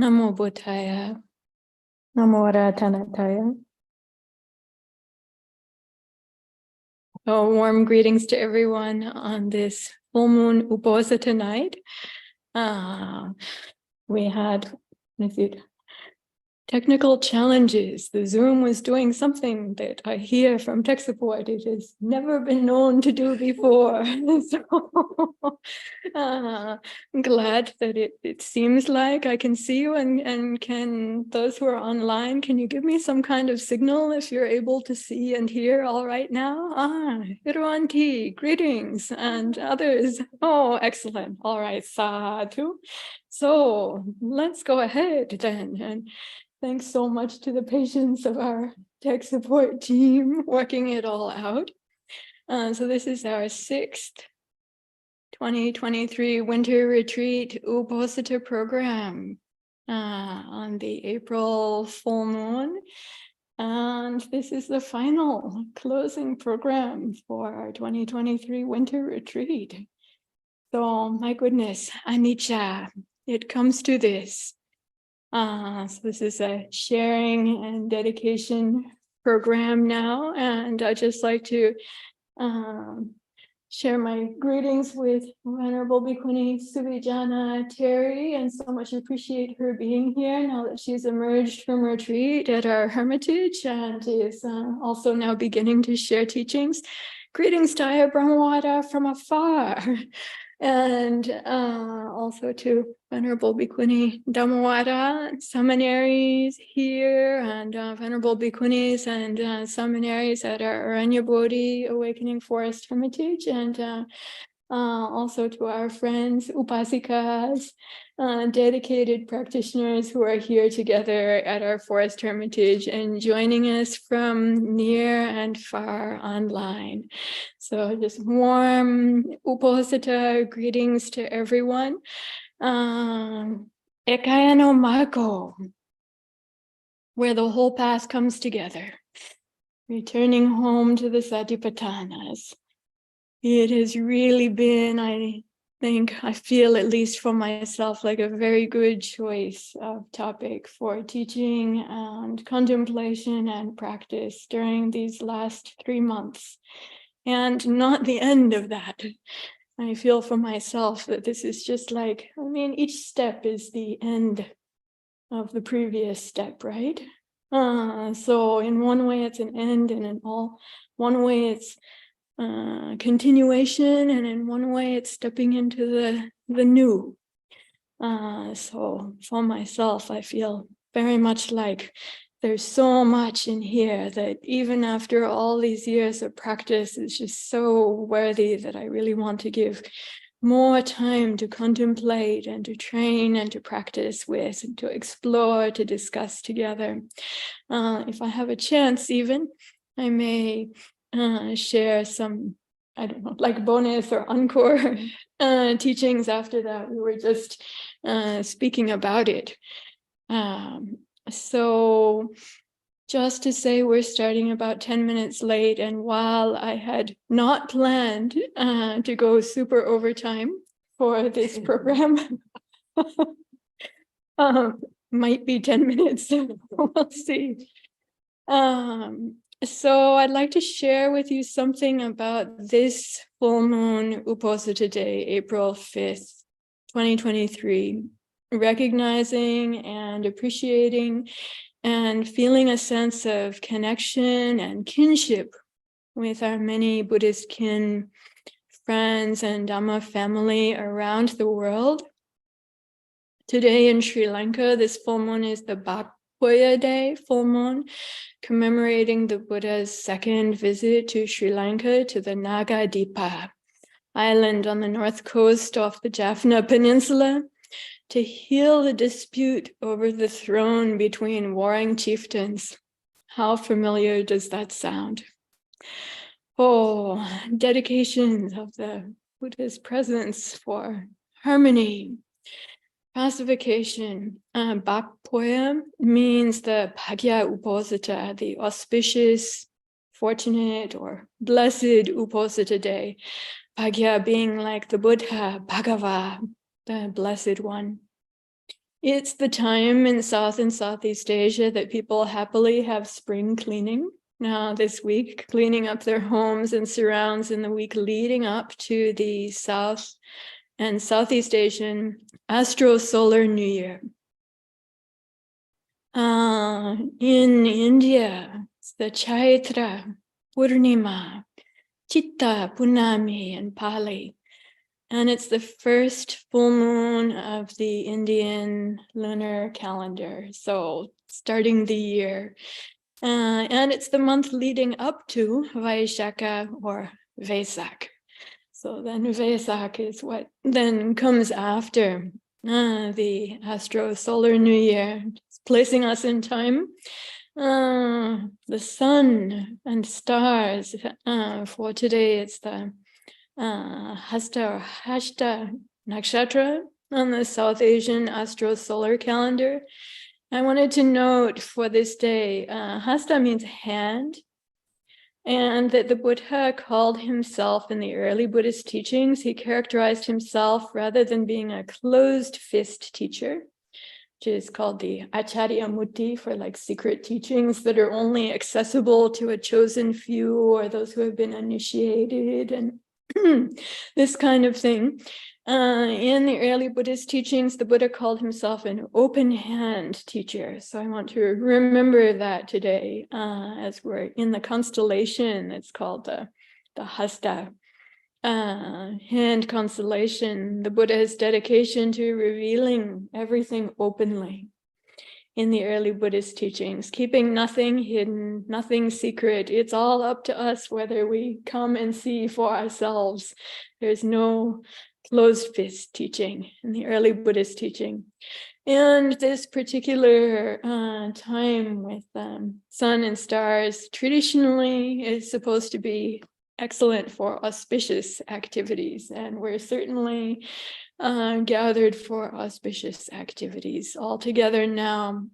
Namo Buddhaya. Namo Ratanataya. So warm greetings to everyone on this full moon Uposatha night. We had technical challenges. The Zoom was doing something that I hear from tech support it has never been known to do before. So I'm glad that it seems like I can see you and can those who are online, can you give me some kind of signal if you're able to see and hear all right now? Hiruanti, greetings, and others. Oh, excellent. All right, sadhu. So let's go ahead then. And thanks so much to the patience of our tech support team working it all out. So this is our 6th 2023 winter retreat Uposatha program on the April full moon. And this is the final closing program for our 2023 winter retreat. So my goodness, anicca, it comes to this. So this is a sharing and dedication program now, and I'd just like to share my greetings with Venerable Bhikkhunī Suvijana Therī, and so much appreciate her being here now that she's emerged from retreat at our hermitage and is also now beginning to share teachings. Greetings to Ayya Brahmawada from afar. And also to Venerable Bhikkhunī Dhammawada, seminaries here, and Venerable Bhikkhunis and seminaries at our Aranya Bodhi Awakening Forest Hermitage, and also to our friends, Upasikas, dedicated practitioners who are here together at our Forest Hermitage and joining us from near and far online. So just warm Uposatha greetings to everyone. Ekāyano Maggo, where the whole path comes together, returning home to the Satipatthanas. It has really been, I feel at least for myself, like a very good choice of topic for teaching and contemplation and practice during these last 3 months. And not the end of that. I feel for myself that this is just like, each step is the end of the previous step, right? So in one way it's an end, and in one way it's continuation, and in one way it's stepping into the new. So for myself, I feel very much like there's so much in here that even after all these years of practice, it's just so worthy that I really want to give more time to contemplate and to train and to practice with and to explore, to discuss together. If I have a chance even, I may share some, I don't know, like bonus or encore teachings after that. We were just speaking about it. So just to say, we're starting about 10 minutes late, and while I had not planned to go super overtime for this program, might be 10 minutes, we'll see. So I'd like to share with you something about this full moon Uposatha Day, April 5th, 2023, recognizing and appreciating and feeling a sense of connection and kinship with our many Buddhist kin, friends, and Dhamma family around the world. Today in Sri Lanka, this full moon is the Bhakpoya Day full moon, commemorating the Buddha's 2nd visit to Sri Lanka to the Nagadipa island on the north coast off the Jaffna Peninsula to heal the dispute over the throne between warring chieftains. How familiar does that sound? Oh, dedications of the Buddha's presence for harmony, pacification. Bhakpoya means the Bhagya Uposatha, the auspicious, fortunate, or blessed Uposatha day. Bhagya being like the Buddha, Bhagava, the blessed one. It's the time in South and Southeast Asia that people happily have spring cleaning. Now this week, cleaning up their homes and surrounds in the week leading up to the South and Southeast Asian Astro-Solar New Year. In India, it's the Chaitra, Purnima, Chitta, Punami in Pali. And it's the first full moon of the Indian lunar calendar. So starting the year. And it's the month leading up to Vaishaka or Vesak. So then Vesak is what then comes after the Astro-Solar New Year, placing us in time. The sun and stars for today, it's the Hasta or Hashta Nakshatra on the South Asian Astro-Solar calendar. I wanted to note for this day, Hasta means hand, and that the Buddha called himself in the early Buddhist teachings, he characterized himself rather than being a closed fist teacher, which is called the Acharya Mutti for like secret teachings that are only accessible to a chosen few or those who have been initiated and this kind of thing. In the early Buddhist teachings, the Buddha called himself an open hand teacher. So I want to remember that today as we're in the constellation. It's called the Hasta hand constellation, the Buddha's dedication to revealing everything openly. In the early Buddhist teachings, keeping nothing hidden, nothing secret. It's all up to us whether we come and see for ourselves. There's no closed fist teaching in the early Buddhist teaching. And this particular time with sun and stars traditionally is supposed to be excellent for auspicious activities. And we're certainly gathered for auspicious activities all together now.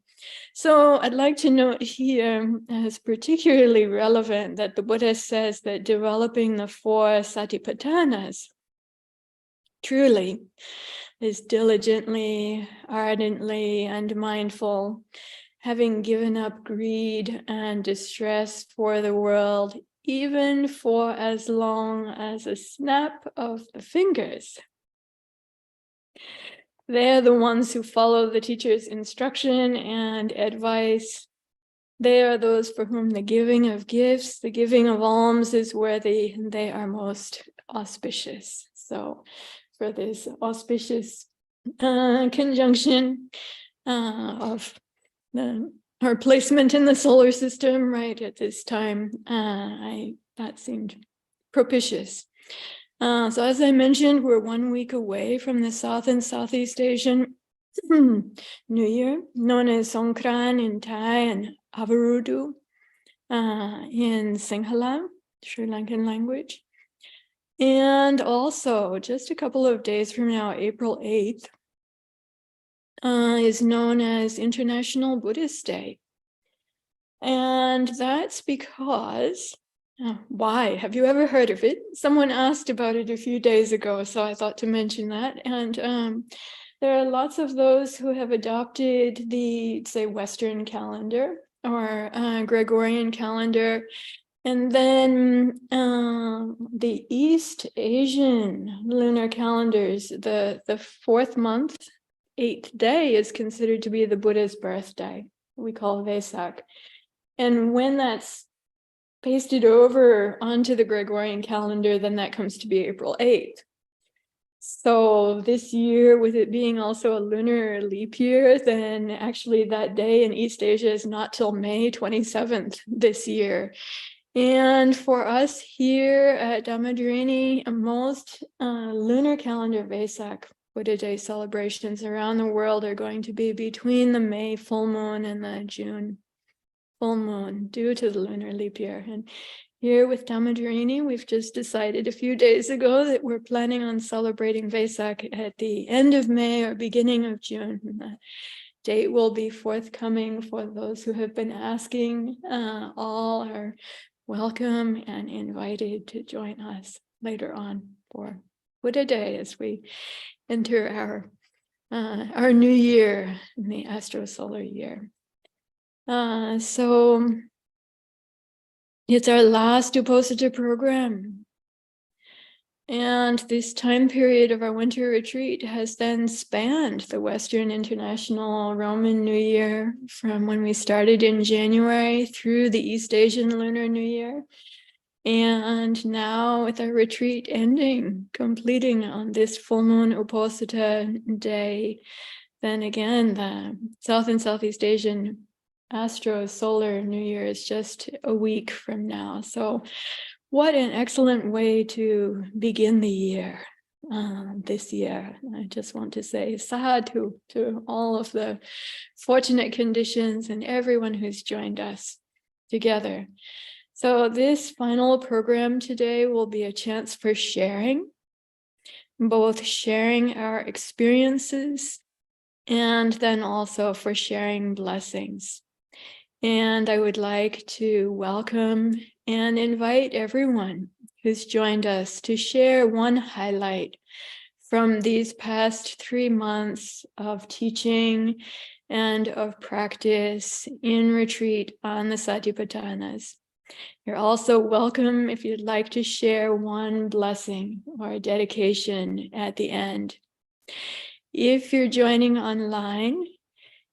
So I'd like to note here as particularly relevant that the Buddha says that developing the 4 Satipatthanas truly is diligently, ardently, and mindful, having given up greed and distress for the world, even for as long as a snap of the fingers. They're the ones who follow the teacher's instruction and advice. They are those for whom the giving of gifts, the giving of alms is worthy, and they are most auspicious. So for this auspicious conjunction of our placement in the solar system right at this time, that seemed propitious. So as I mentioned, we're 1 week away from the South and Southeast Asian New Year, known as Songkran in Thai and Avarudu in Sinhala, Sri Lankan language. And also, just a couple of days from now, April 8th, is known as International Buddhist Day. And that's because why? Have you ever heard of it? Someone asked about it a few days ago, so I thought to mention that. And there are lots of those who have adopted the, say, Western calendar or Gregorian calendar. And then the East Asian lunar calendars, the 4th month, 8th day is considered to be the Buddha's birthday. We call Vesak. And when that's pasted over onto the Gregorian calendar, then that comes to be April 8th. So this year, with it being also a lunar leap year, then actually that day in East Asia is not till May 27th this year. And for us here at Ācarinī, most lunar calendar Vesak Buddha Day celebrations around the world are going to be between the May full moon and the June full moon due to the lunar leap year. And here with Ācarinī, we've just decided a few days ago that we're planning on celebrating Vesak at the end of May or beginning of June. And the date will be forthcoming for those who have been asking. All are welcome and invited to join us later on for Buddha Day as we enter our our new year in the astro-solar year. So it's our last Uposatha program. And this time period of our winter retreat has then spanned the Western International Roman New Year from when we started in January through the East Asian Lunar New Year. And now with our retreat ending, completing on this full moon Uposatha day, then again, the South and Southeast Asian astro-solar New Year is just a week from now. So what an excellent way to begin the year, this year. I just want to say sadhu to all of the fortunate conditions and everyone who's joined us together. So this final program today will be a chance for sharing, both sharing our experiences and then also for sharing blessings. And I would like to welcome and invite everyone who's joined us to share one highlight from these past 3 months of teaching and of practice in retreat on the Satipatthanas. You're also welcome if you'd like to share one blessing or a dedication at the end. If you're joining online,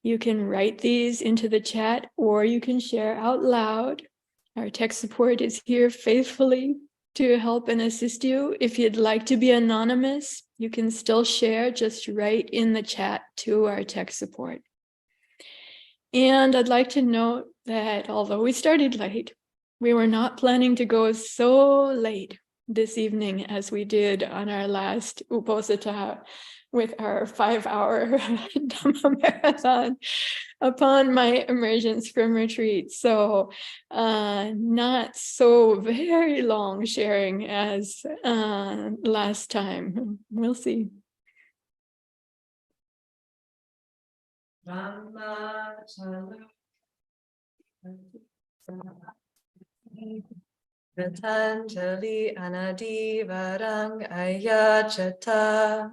you can write these into the chat or you can share out loud. Our tech support is here faithfully to help and assist you. If you'd like to be anonymous, you can still share, just write in the chat to our tech support. And I'd like to note that although we started late, we were not planning to go so late this evening as we did on our last Uposatha with our 5-hour Dhamma marathon upon my emergence from retreat. So not so very long sharing as last time. We'll see. Vitanjali anadivarang Ayya Chata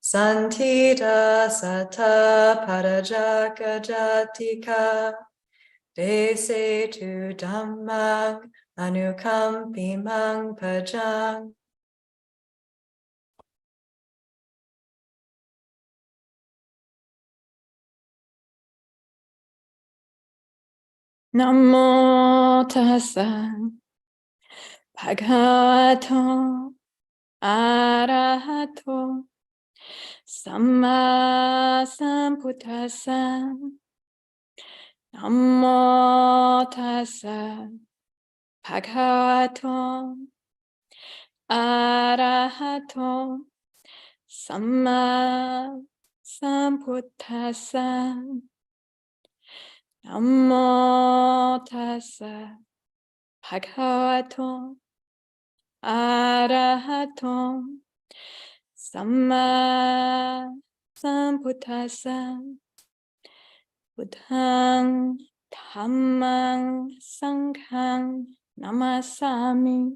Santita Sata Parajaka Jatika Dese tu Dhammang Anukampimang Pajang. Namo tassa bhagavato arahato samma sambuddhassa. Namo tassa bhagavato arahato samma sambuddhassa. Namo tassa bhagavato arahato samma sambuddhassa. Buddhang dhammang sanghang namasami.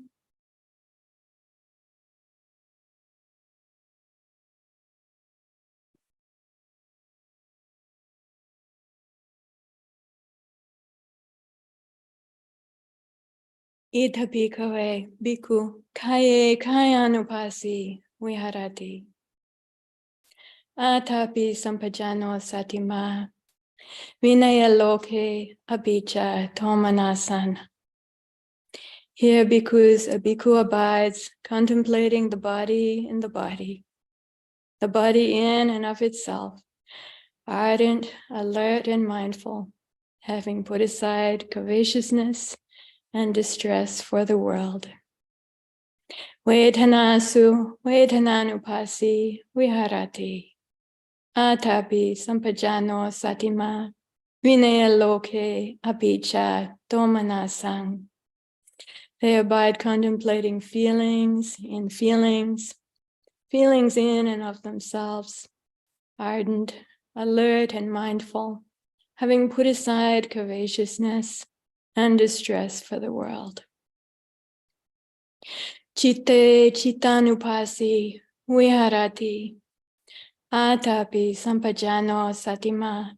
Ita bhikkhave bhikkhu Ekāyano viharati. Atapi sampajano satima vinayaloke abhicha tomanasan. Here bhikkhus, a bhikkhu abides contemplating the body in the body in and of itself, ardent, alert, and mindful, having put aside covetousness and distress for the world. Vedanasu vedananupasi viharati. Atapi sampajano satima vinayaloke abhicha domanasang. They abide contemplating feelings in feelings, feelings in and of themselves, ardent, alert, and mindful, having put aside covetousness and distress for the world. Chitte chittanupasi viharati. Atapi sampajano satima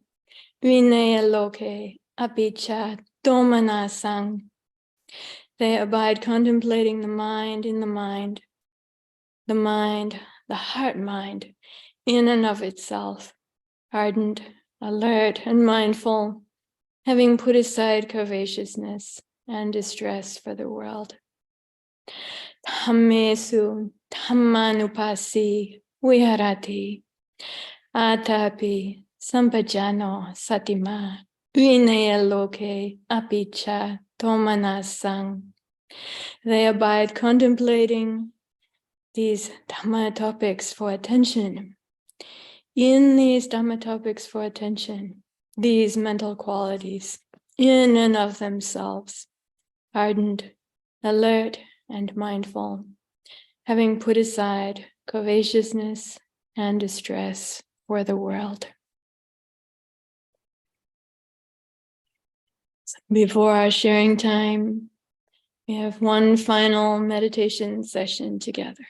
vinaya loke apicha domana sang. They abide contemplating the mind in the mind, the heart mind, in and of itself, ardent, alert, and mindful, having put aside covetousness and distress for the world. Dhammesu dhammanupasi viharati atapi sampajano satima vinaya loke apicha tomanasang. They abide contemplating these Dhamma topics for attention. In these Dhamma topics for attention, these mental qualities, in and of themselves, ardent, alert, and mindful, having put aside covetousness and distress for the world. Before our sharing time, we have one final meditation session together.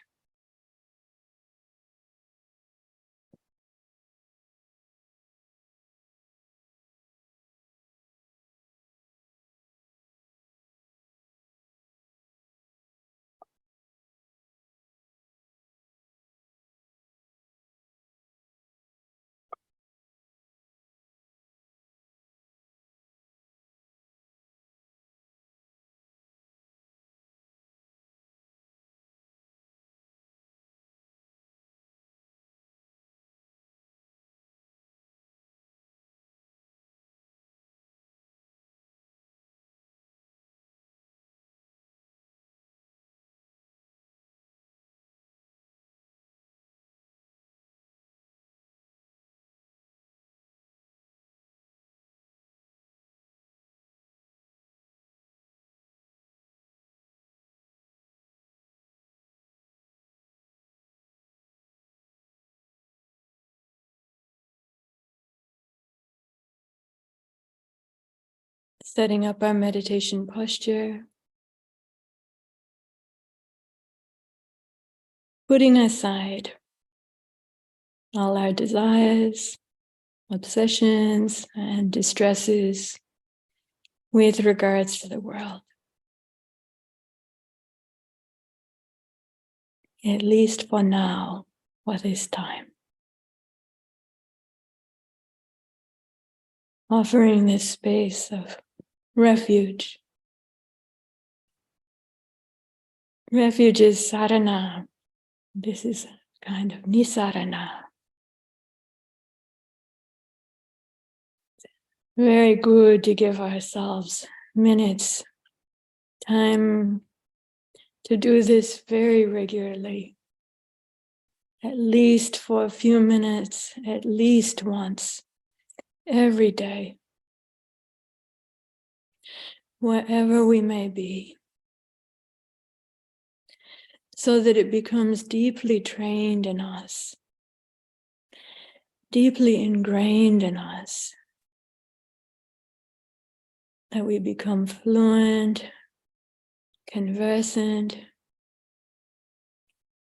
Setting up our meditation posture, putting aside all our desires, obsessions, and distresses with regards to the world, at least for now, for this time. Offering this space of refuge. Refuge is sarana. This is a kind of nisarana. Very good to give ourselves minutes, time to do this very regularly. At least for a few minutes, at least once, every day. Wherever we may be, so that it becomes deeply trained in us, deeply ingrained in us, that we become fluent, conversant,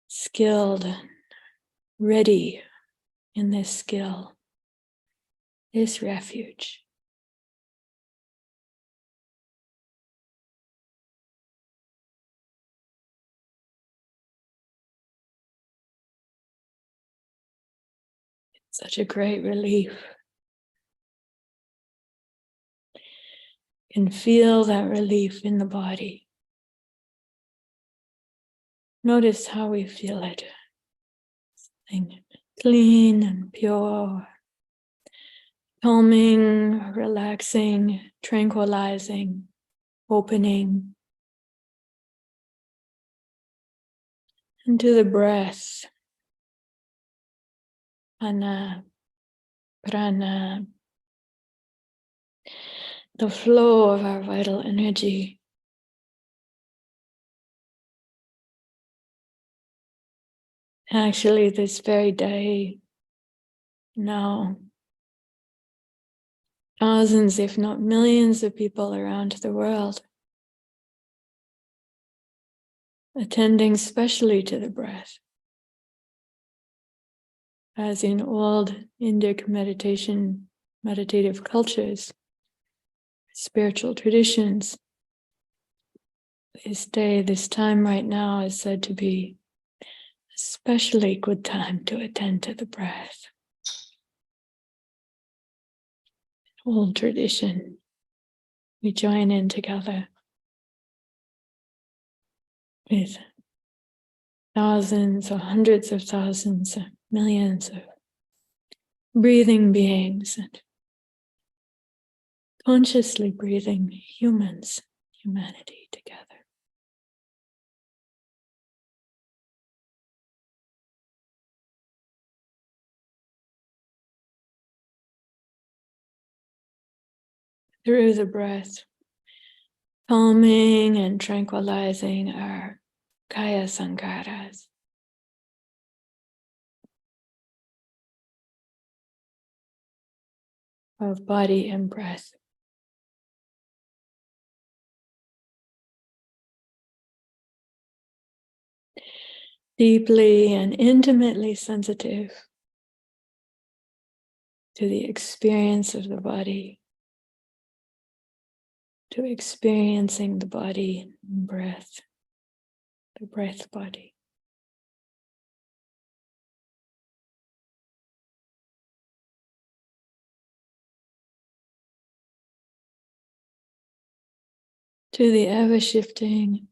skilled, ready in this skill, this refuge. Such a great relief. You can feel that relief in the body. Notice how we feel it. Something clean and pure, calming, relaxing, tranquilizing, opening. And to the breath. Ana, prana, the flow of our vital energy. Actually, this very day, now, thousands, if not millions of people around the world, attending specially to the breath, as in old Indic meditative cultures, spiritual traditions, this time right now is said to be especially good time to attend to the breath. Old tradition, we join in together with thousands or hundreds of thousands or millions of breathing beings and consciously breathing humans, humanity together. Through the breath, calming and tranquilizing our kaya sankharas. Of body and breath. Deeply and intimately sensitive to the experience of the body, to experiencing the body and breath, the breath body. To the ever-shifting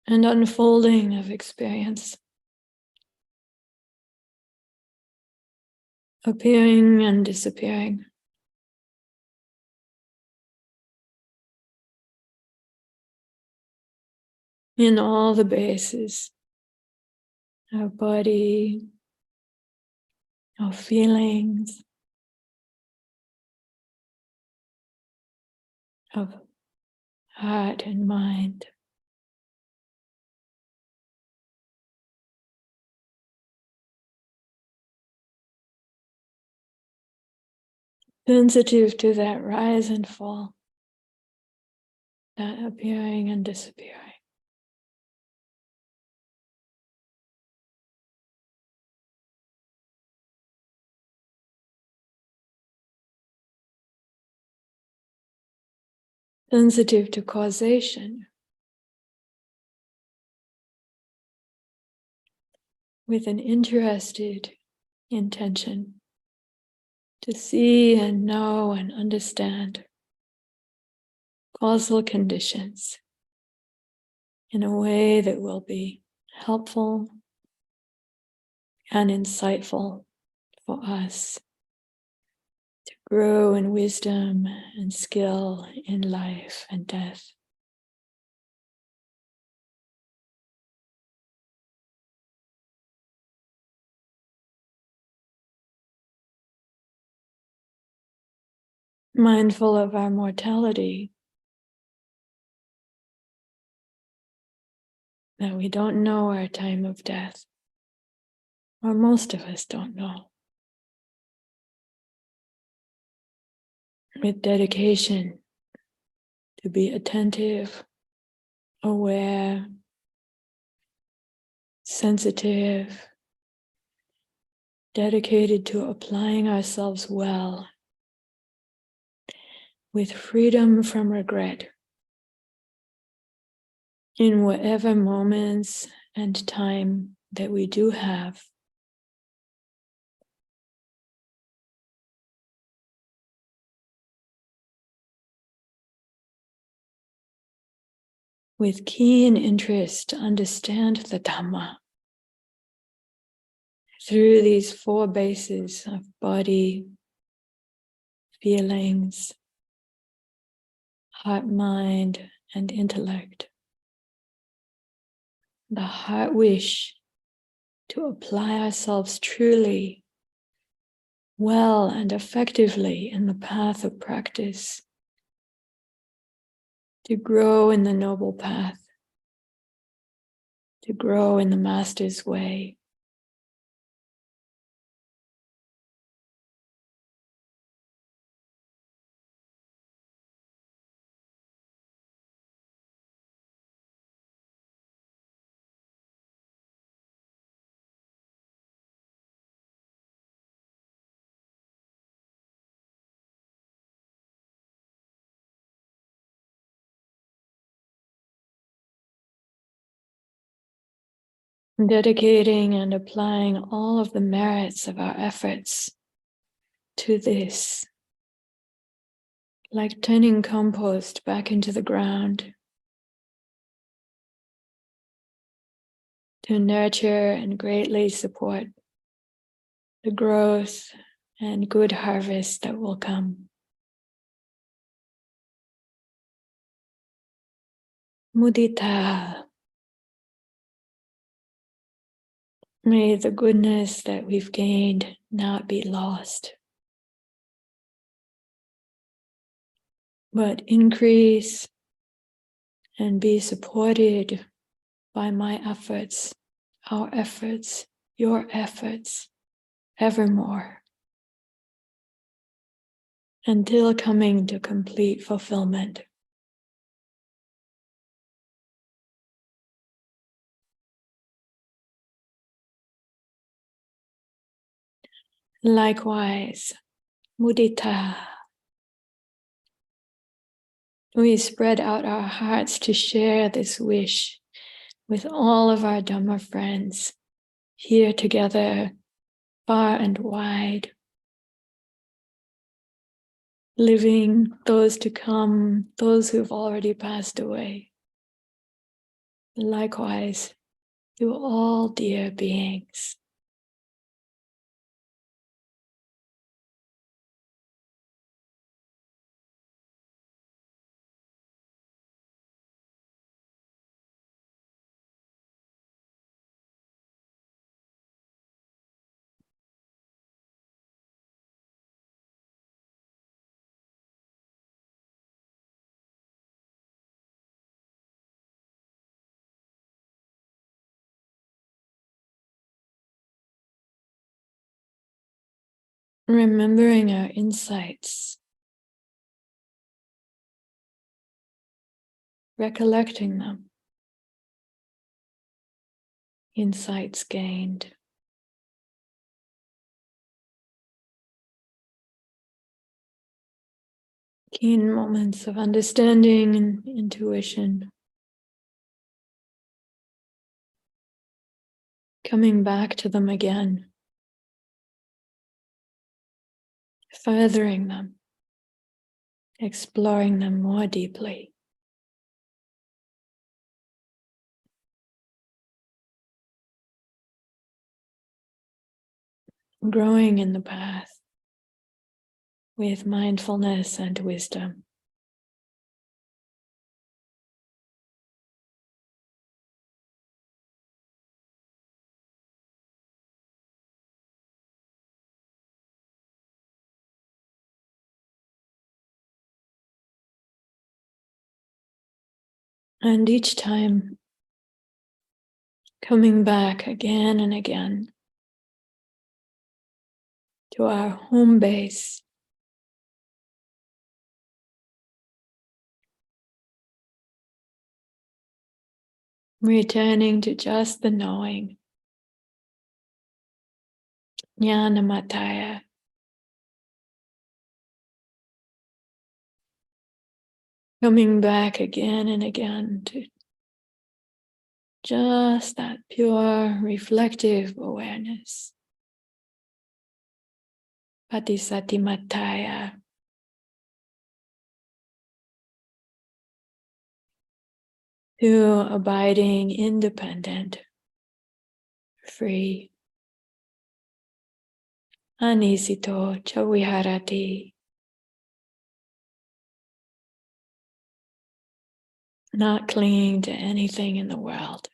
and unfolding of experience, appearing and disappearing. In all the bases, our body, our feelings, of heart and mind. Sensitive to that rise and fall, that appearing and disappearing. Sensitive to causation, with an interested intention to see and know and understand causal conditions in a way that will be helpful and insightful for us to grow in wisdom and skill in life and death. Mindful of our mortality, that we don't know our time of death, or most of us don't know. With dedication to be attentive, aware, sensitive, dedicated to applying ourselves well, with freedom from regret, in whatever moments and time that we do have. With keen interest to understand the Dhamma through these four bases of body, feelings, heart, mind, and intellect. The heart wish to apply ourselves truly, well and effectively in the path of practice, to grow in the noble path, to grow in the Master's way. dedicating and applying all of the merits of our efforts to this, like turning compost back into the ground to nurture and greatly support the growth and good harvest that will come. Mudita. May the goodness that we've gained not be lost, but increase and be supported by my efforts, our efforts, your efforts, evermore, until coming to complete fulfillment. Likewise, mudita, we spread out our hearts to share this wish with all of our Dhamma friends here together, far and wide, living, those to come, those who've already passed away. Likewise, to all dear beings. Remembering our insights, recollecting them, insights gained. Keen moments of understanding and intuition. Coming back to them again. Furthering them. Exploring them more deeply. Growing in the path with mindfulness and wisdom. And each time, coming back again and again to our home base, returning to just the knowing, Jnanamataya, coming back again and again to just that pure reflective awareness. Patisatimataya. To abiding independent, free. Anisito chaviharati. Not clinging to anything in the world.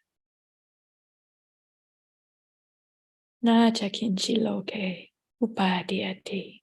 Na chakinchiloke upadhyati.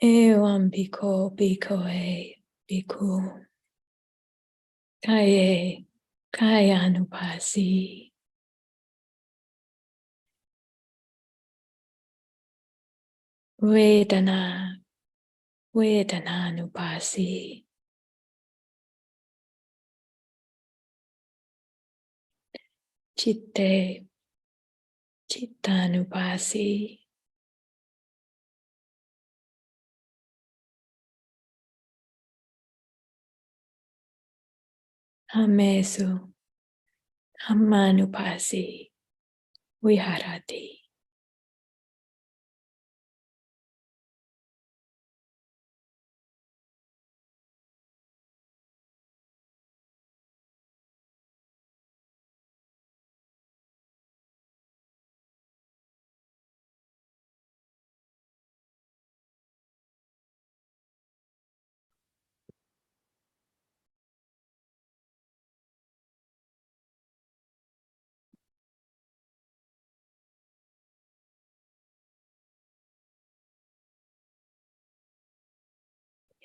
Evam bhikkhō bhikkhoe bhikkhu kaye kayanupasi. Vedana vedananupasi. Chitte chittanupasi. Hamesu hammanupasi viharati.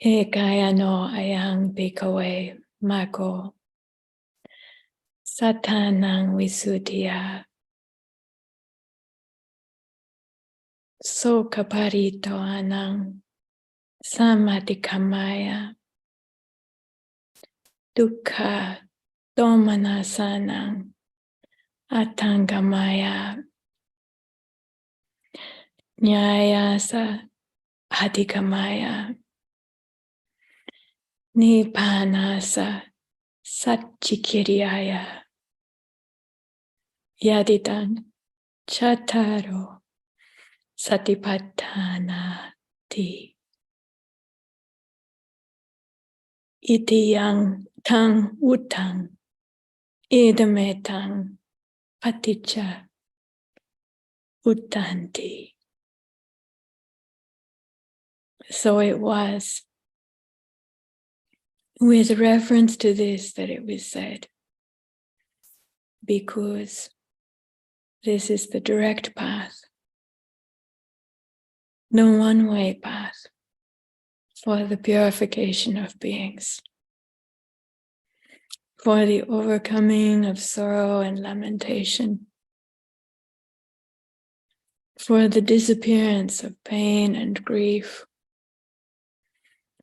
Ekāyano ayang bhikkhave Maggo satanang visuddhya sokaparito anang samadhikamaya dukkha domanasanang atangamaya nyayasa adhikamaya nibbanasa satchikiryaya yadidang chattaro satipattanati iti yang tang utang edametang paticca uttanti. So it was with reference to this that it was said, because this is the direct path, the one-way path for the purification of beings, for the overcoming of sorrow and lamentation, for the disappearance of pain and grief,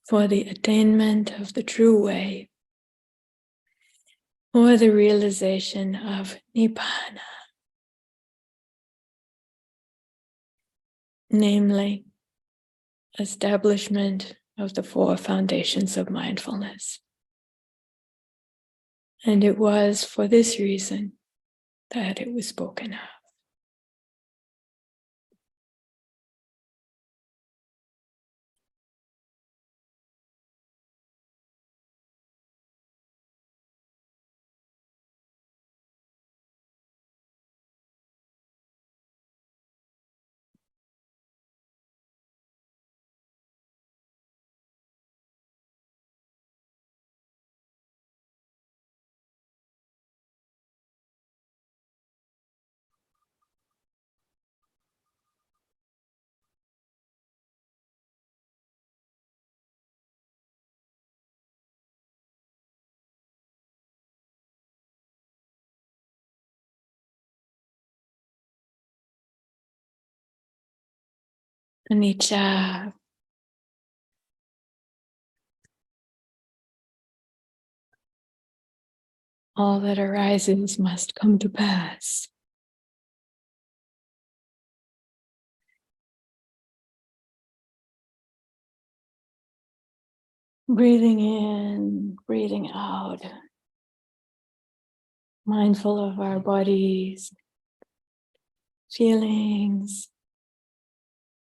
for the attainment of the true way, for the realization of Nibbana, namely, establishment of the 4 foundations of mindfulness. And it was for this reason that it was spoken of. Anicca. All that arises must come to pass. Breathing in, breathing out, mindful of our bodies, feelings,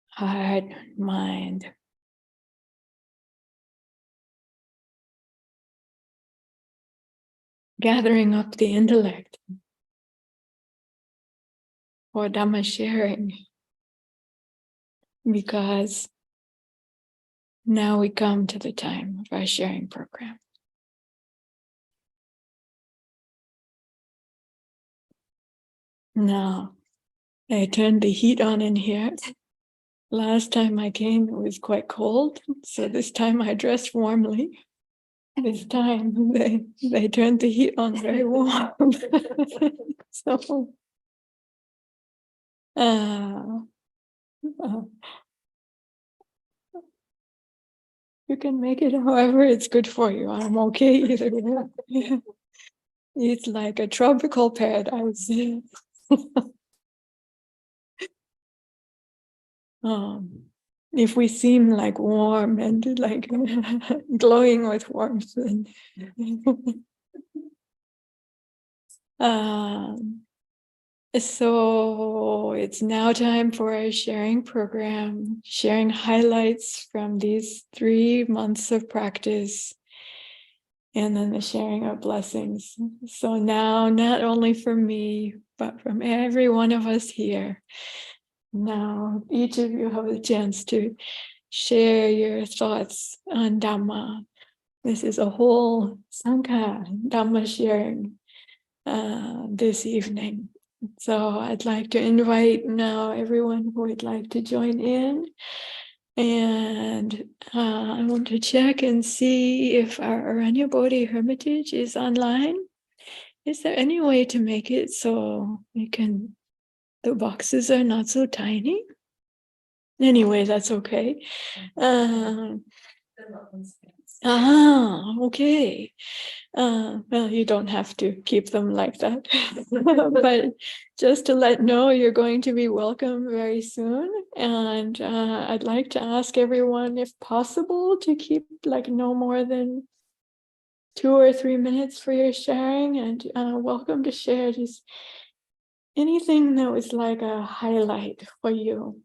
heart, mind. Gathering up the intellect for Dhamma sharing, because now we come to the time of our sharing program. Now, I turned the heat on in here. last time I came, it was quite cold. So this time I dressed warmly. This time they turned the heat on very warm. So you can make it however it's good for you. I'm okay either way. It's like a tropical paradise. If we seem like warm and like glowing with warmth, then so it's now time for our sharing program, sharing highlights from these 3 months of practice, and then the sharing of blessings. So now, not only from me, but from every one of us here, now each of you have a chance to share your thoughts on Dhamma. This is a whole Sangha Dhamma sharing this evening. So I'd like to invite now everyone who would like to join in. And I want to check and see if our Aranya Bodhi Hermitage is online. Is there any way to make it so we can, the boxes are not so tiny? Anyway, that's okay. Okay. Well, you don't have to keep them like that. But just to let know, you're going to be welcome very soon. And I'd like to ask everyone, if possible, to keep like no more than 2 or 3 minutes for your sharing, and welcome to share just anything that was like a highlight for you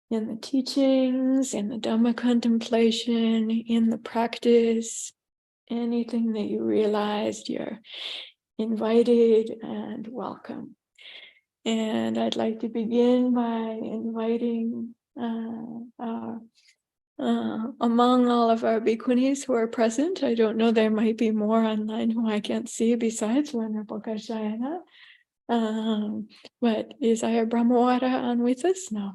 in the teachings, in the Dhamma contemplation, in the practice, anything that you realized. You're invited and welcome. And I'd like to begin by inviting among all of our Bhikkhunis who are present. I don't know, there might be more online who I can't see besides Venerable Ekāyano. But is Ayya Brahmawara on with us? No.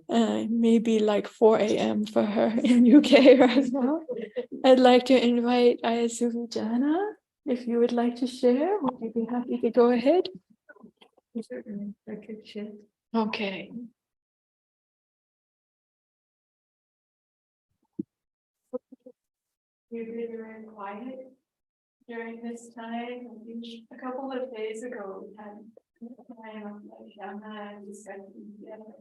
Maybe like 4 a.m. for her in UK right now. I'd like to invite Ayya Suvijana. If you would like to share, would you be happy to go ahead? Certainly, I could share. Okay. You've been very quiet during this time. A couple of days ago, we had a time of like Dhamma and discussion together.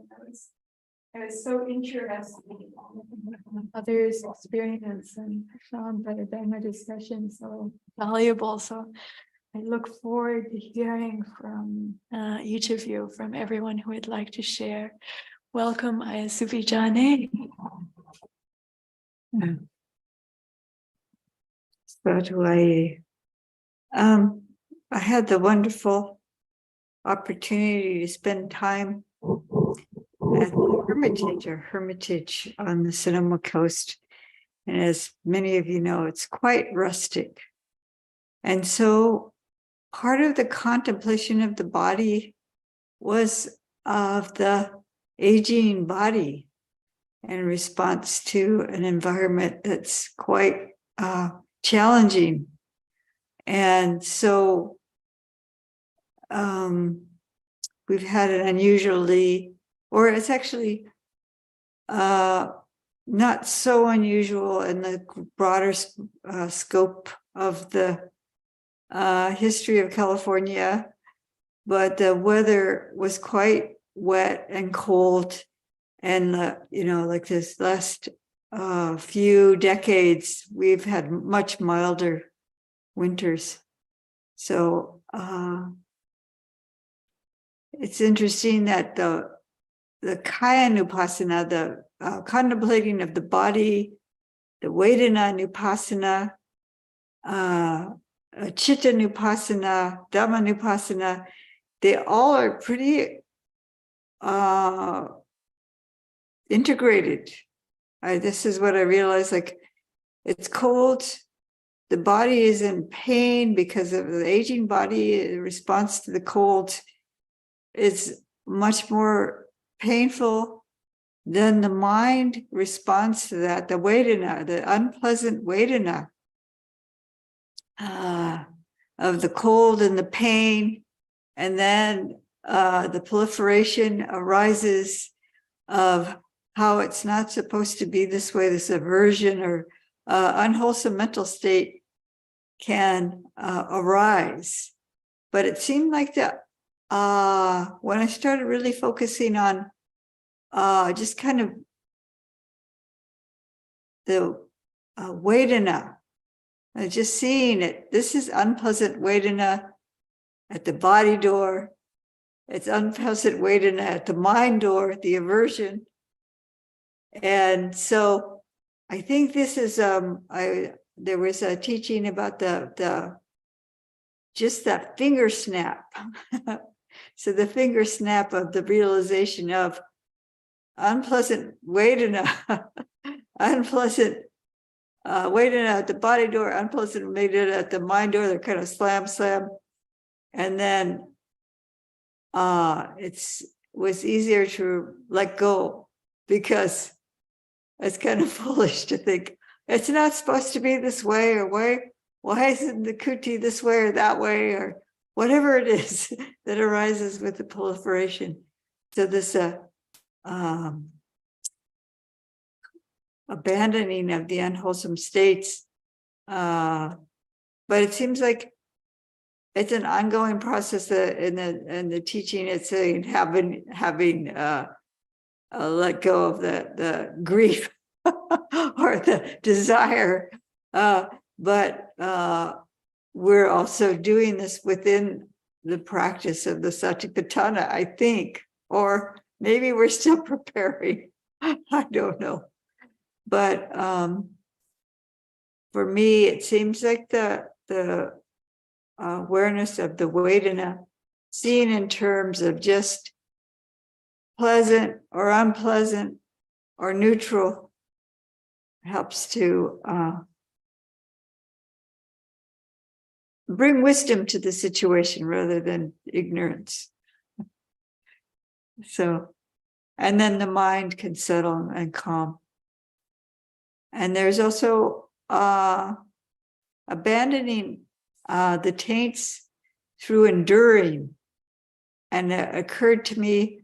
I was so interested in others' experience, and I found that a Dhamma discussion so valuable. So I look forward to hearing from each of you, from everyone who would like to share. Welcome, Ayya Suvijana. So do I. I had the wonderful opportunity to spend time at the hermitage on the Sonoma coast. And as many of you know, it's quite rustic. And so part of the contemplation of the body was of the aging body in response to an environment that's quite challenging. And so we've had an unusually, or it's actually not so unusual in the broader scope of the history of California, but the weather was quite wet and cold. And, like this last few decades, we've had much milder winters. So it's interesting that the Uposatha, the contemplating of the body, the Vedana Chitta Uposatha, Dhamma Uposatha, they all are pretty integrated. This is what I realized, like it's cold, the body is in pain because of the aging body. The response to the cold is much more painful then the mind responds to that, the Vedana, the unpleasant Vedana of the cold and the pain, and then the proliferation arises of how it's not supposed to be this way, this aversion or unwholesome mental state can arise. But it seemed like that when I started really focusing on just kind of the Vedana, just seeing it, this is unpleasant Vedana at the body door. It's unpleasant Vedana at the mind door, the aversion. And so I think this is, there was a teaching about the just that finger snap. So the finger snap of the realization of unpleasant Vedana, unpleasant Vedana at the body door, unpleasant Vedana at the mind door. They're kind of slam, and then it was easier to let go, because it's kind of foolish to think it's not supposed to be this way, or why isn't the kuti this way or that way, or whatever it is that arises with the proliferation. So this abandoning of the unwholesome states, but it seems like it's an ongoing process. In the teaching, it's saying having let go of the grief or the desire, but we're also doing this within the practice of the Satipatthana, I think, or maybe we're still preparing. I don't know. But for me, it seems like the awareness of the Vedana, seen in terms of just pleasant or unpleasant or neutral, helps to bring wisdom to the situation rather than ignorance. So, and then the mind can settle and calm. And there's also abandoning the taints through enduring. And it occurred to me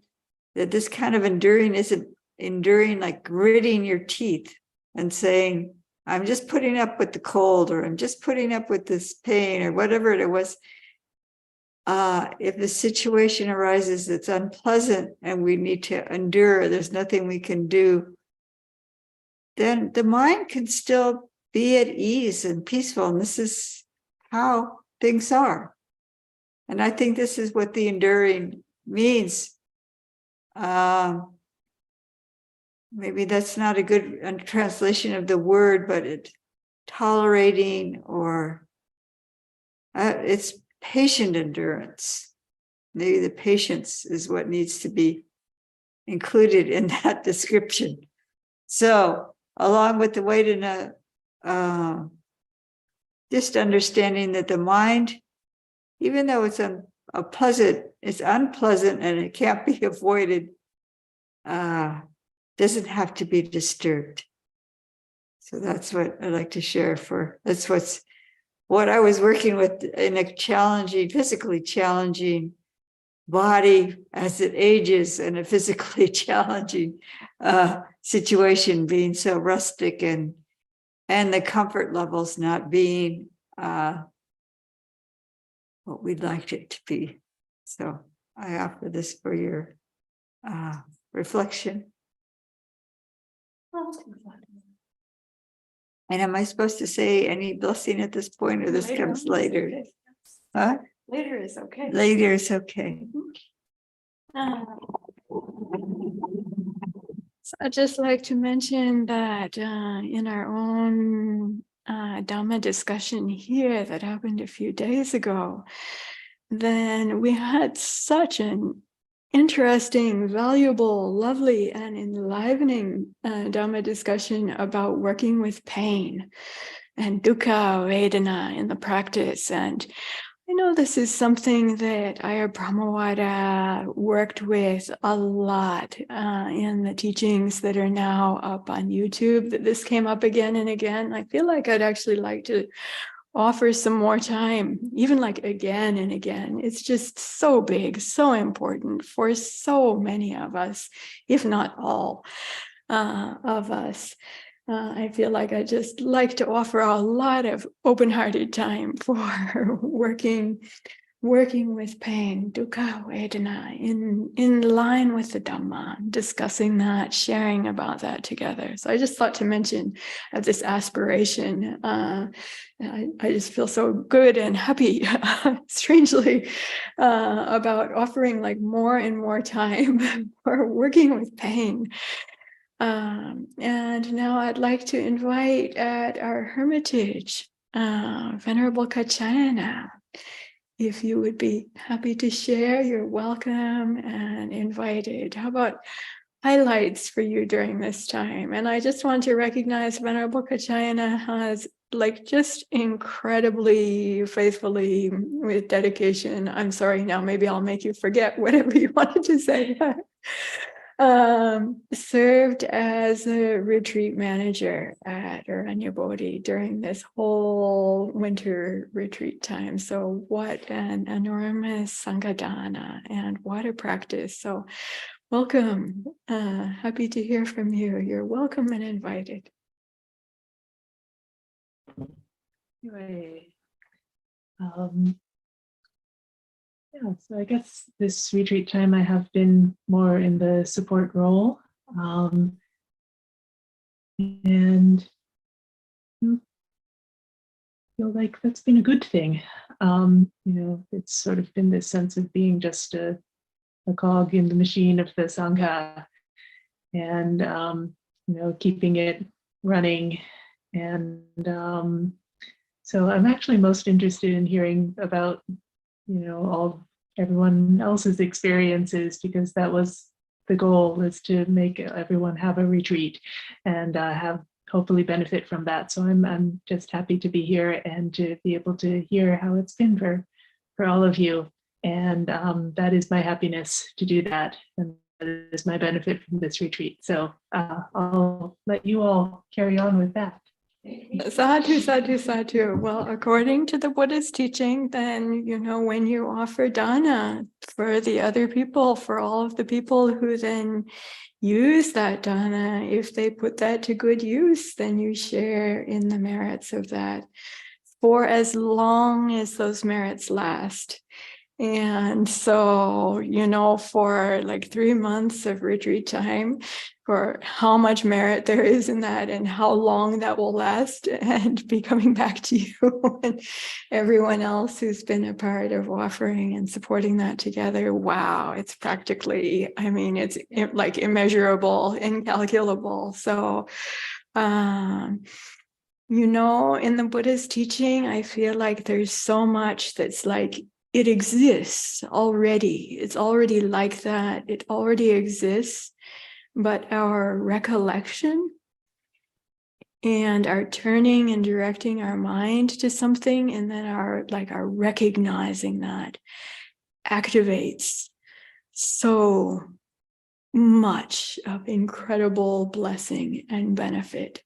that this kind of enduring isn't enduring like gritting your teeth and saying, I'm just putting up with the cold, or I'm just putting up with this pain, or whatever it was. If the situation arises that's unpleasant and we need to endure, there's nothing we can do, then the mind can still be at ease and peaceful. And this is how things are. And I think this is what the enduring means. Maybe that's not a good translation of the word, but it's tolerating, or it's patient endurance. Maybe the patience is what needs to be included in that description. So, along with the Vedana, just understanding that the mind, even though it's unpleasant, and it can't be avoided, doesn't have to be disturbed. So that's what I'd like to share. That's what I was working with in a challenging, physically challenging body as it ages, and a physically challenging situation, being so rustic, and the comfort levels not being what we'd like it to be. So I offer this for your reflection. And am I supposed to say any blessing at this point, or this comes later? Okay. Huh? Later is okay. Later is okay. So I'd just like to mention that in our own Dhamma discussion here that happened a few days ago, then we had such an interesting, valuable, lovely, and enlivening Dhamma discussion about working with pain and dukkha, vedana in the practice. And I know this is something that Ayya Brahmawada worked with a lot in the teachings that are now up on YouTube, that this came up again and again. I feel like I'd actually like to offer some more time, even like again and again. It's just so big, so important for so many of us, if not all of us. I feel like I just like to offer a lot of open-hearted time for working with pain, dukkha, vedana, in line with the Dhamma, discussing that, sharing about that together. So I just thought to mention this aspiration. I just feel so good and happy, strangely, about offering like more and more time for working with pain. And now I'd like to invite at our hermitage, Venerable Ekāyano. If you would be happy to share, you're welcome and invited. How about highlights for you during this time? And I just want to recognize Venerable Ekāyano has like just incredibly faithfully with dedication. I'm sorry, now maybe I'll make you forget whatever you wanted to say. Served as a retreat manager at Aranya Bodhi during this whole winter retreat time. So what an enormous Sanghadana and what a practice. So welcome. Happy to hear from you. You're welcome and invited. Anyway, yeah, so I guess this retreat time I have been more in the support role. And I feel like that's been a good thing. It's sort of been this sense of being just a cog in the machine of the Sangha and, keeping it running. And so I'm actually most interested in hearing about everyone else's experiences, because that was the goal, is to make everyone have a retreat and have hopefully benefit from that. So I'm just happy to be here and to be able to hear how it's been for all of you. And that is my happiness to do that. And that is my benefit from this retreat. So I'll let you all carry on with that. Sadhu, sadhu, sadhu. Well, according to the Buddha's teaching, then, when you offer dana for the other people, for all of the people who then use that dana, if they put that to good use, then you share in the merits of that for as long as those merits last. And so, for like 3 months of retreat time, for how much merit there is in that and how long that will last, and be coming back to you and everyone else who's been a part of offering and supporting that together. Wow, it's practically, it's like immeasurable, incalculable. So, in the Buddha's teaching, I feel like there's so much that's like, it exists already. It's already like that. It already exists. But our recollection and our turning and directing our mind to something, and then our recognizing that activates so much of incredible blessing and benefit,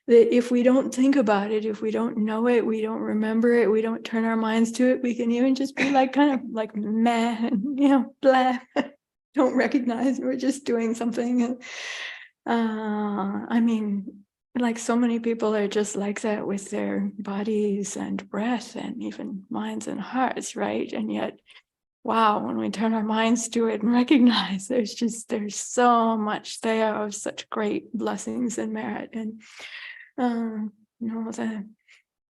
that if we don't think about it, if we don't know it, we don't remember it, we don't turn our minds to it, we can even just be like kind of like meh, blah, don't recognize we're just doing something. Like so many people are just like that with their bodies and breath and even minds and hearts, right? And yet, wow, when we turn our minds to it and recognize there's so much there of such great blessings and merit. And the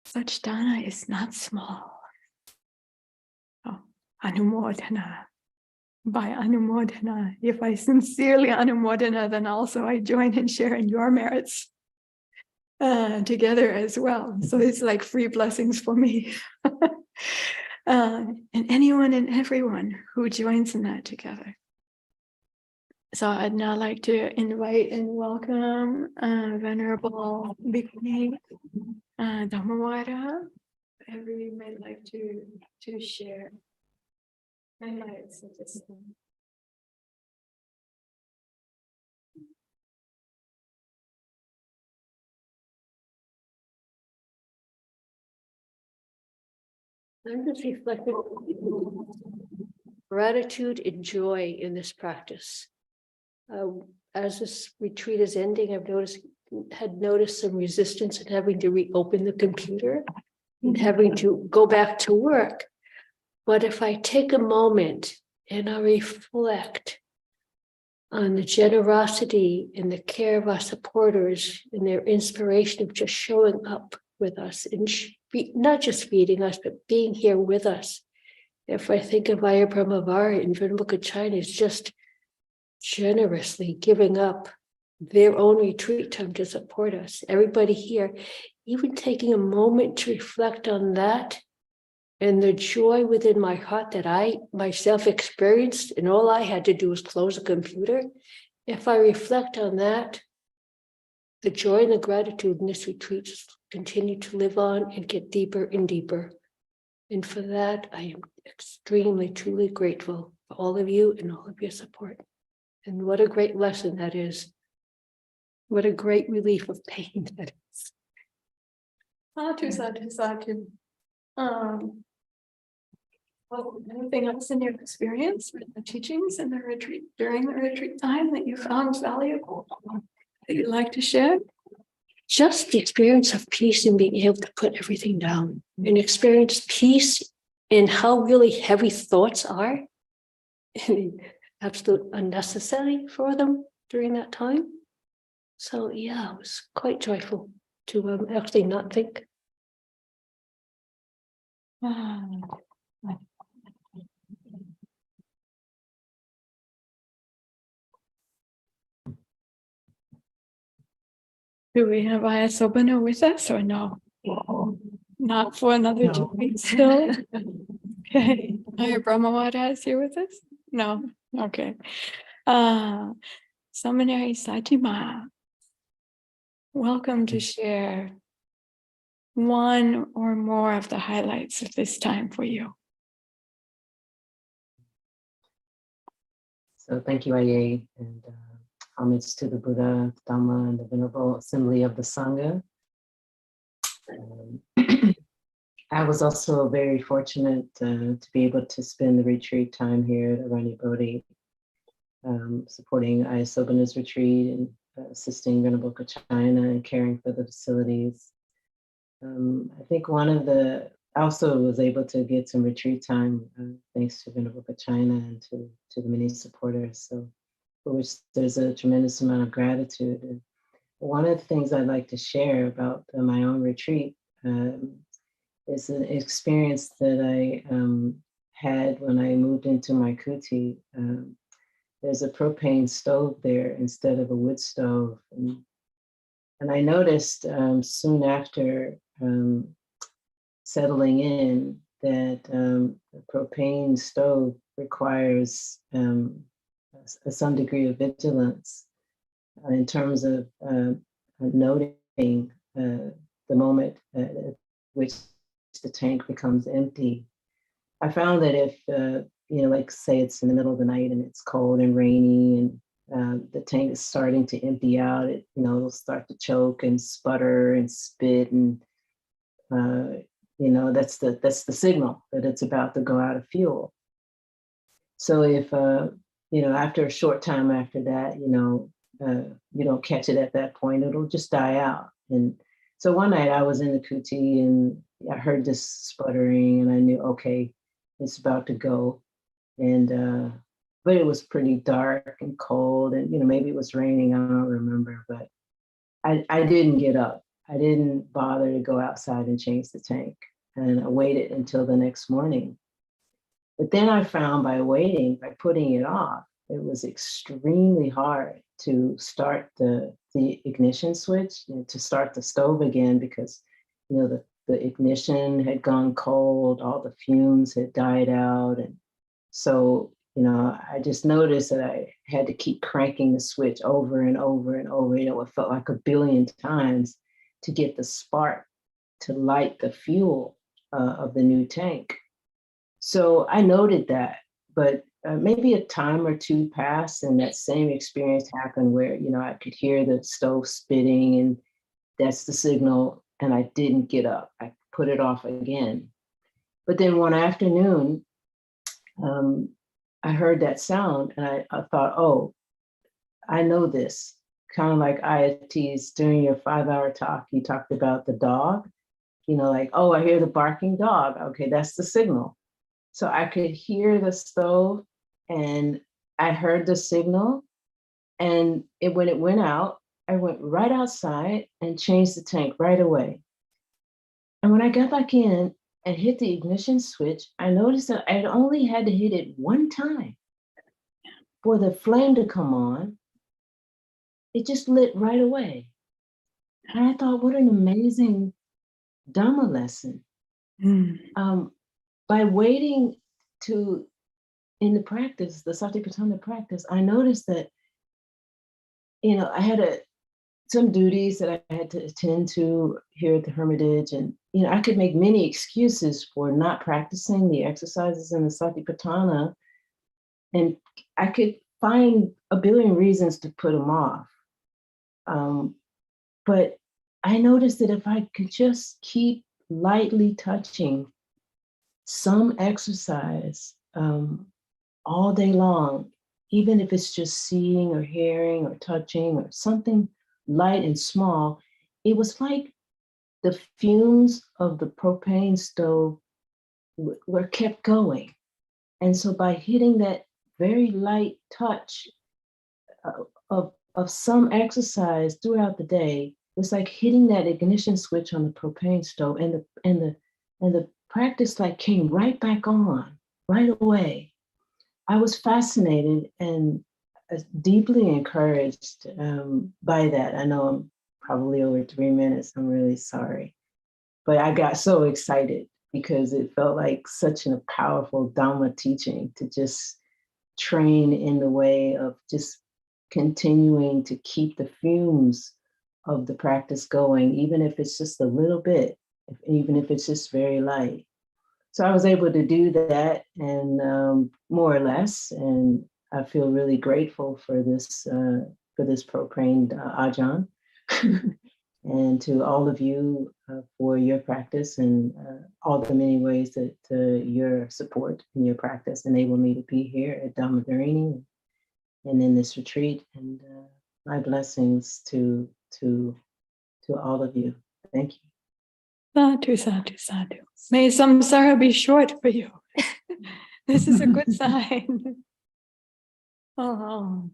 such dana is not small. Oh, anumodana. By anumodana, if I sincerely anumodana, then also I join and share in your merits together as well. So it's like free blessings for me. And anyone and everyone who joins in that together. So I'd now like to invite and welcome Venerable Bhikkhunī Dhammawada whatever you might like to share. Highlights of this one. I'm just reflecting gratitude and joy in this practice. As this retreat is ending, had noticed some resistance in having to reopen the computer and having to go back to work. But if I take a moment and I reflect on the generosity and the care of our supporters and their inspiration of just showing up with us and not just feeding us, but being here with us. If I think of Ayya Brahmavara in Venerable China is just generously giving up their own retreat time to support us. Everybody here, even taking a moment to reflect on that and the joy within my heart that I myself experienced, and all I had to do was close the computer. If I reflect on that, the joy and the gratitude in this retreat just continue to live on and get deeper and deeper. And for that, I am extremely, truly grateful for all of you and all of your support. And what a great lesson that is. What a great relief of pain that is. Sadhu. Well, anything else in your experience with the teachings in the retreat, during the retreat time that you found valuable that you'd like to share? Just the experience of peace and being able to put everything down and experience peace in how really heavy thoughts are and absolute unnecessary for them during that time. So yeah, it was quite joyful to actually not think. Do we have Ayya with us or no? Not for another 2 weeks still? Okay. Ayya Brahmavara is here with us? No? Okay. Seminary Satima, welcome to share one or more of the highlights of this time for you. So thank you, Ayya, and homage to the Buddha, Dhamma, and the Venerable Assembly of the Sangha. I was also very fortunate to be able to spend the retreat time here at Ācarinī Bodhi, supporting Ayya retreat and assisting Venerable China and caring for the facilities. I think I also was able to get some retreat time thanks to Venerable China and to the many supporters. So for which there's a tremendous amount of gratitude. And one of the things I'd like to share about my own retreat is an experience that I had when I moved into my kuti. There's a propane stove there instead of a wood stove. And I noticed soon after settling in that the propane stove requires some degree of vigilance in terms of noting the moment at which the tank becomes empty. I found that if, like say it's in the middle of the night and it's cold and rainy and the tank is starting to empty out, it'll start to choke and sputter and spit and, that's the signal that it's about to go out of fuel. So if, after a short time after that, you don't catch it at that point, it'll just die out. And so one night I was in the kuti and I heard this sputtering and I knew, okay, it's about to go. And, but it was pretty dark and cold and, maybe it was raining, I don't remember, but I didn't get up. I didn't bother to go outside and change the tank. And I waited until the next morning. But then I found by putting it off, it was extremely hard to start the ignition switch, to start the stove again, because, the ignition had gone cold, all the fumes had died out. And so, I just noticed that I had to keep cranking the switch over and over and over, it felt like a billion times to get the spark to light the fuel. of the new tank. So I noted that, but maybe a time or two passed and that same experience happened where, I could hear the stove spitting and that's the signal, and I didn't get up. I put it off again. But then one afternoon, I heard that sound and I thought, oh, I know this. Kind of like Ayya during your 5-hour talk, you talked about the dog, like, oh, I hear the barking dog. Okay, that's the signal. So I could hear the stove and I heard the signal. And when it went out, I went right outside and changed the tank right away. And when I got back in and hit the ignition switch, I noticed that I only had to hit it one time for the flame to come on. It just lit right away. And I thought, what an amazing Dhamma lesson. By waiting in the practice, the Satipatthanas practice, I noticed that, I had some duties that I had to attend to here at the Hermitage. And, I could make many excuses for not practicing the exercises in the Satipatthana. And I could find a billion reasons to put them off. But I noticed that if I could just keep lightly touching some exercise all day long, even if it's just seeing or hearing or touching or something light and small, it was like the fumes of the propane stove were kept going. And so by hitting that very light touch of some exercise throughout the day, it's like hitting that ignition switch on the propane stove, and the practice like came right back on right away. I was fascinated and deeply encouraged by that. I know I'm probably over 3 minutes. I'm really sorry, but I got so excited because it felt like such a powerful Dhamma teaching to just train in the way of just continuing to keep the fumes of the practice going, even if it's just a little bit, even if it's just very light. So I was able to do that, and more or less, and I feel really grateful for this propane ajahn, and to all of you for your practice and all the many ways that your support and your practice enabled me to be here at Ācarinī and in this retreat. And my blessings to all of you. Thank you. Sadhu, sadhu, sadhu. May samsara be short for you. This is a good sign. Oh.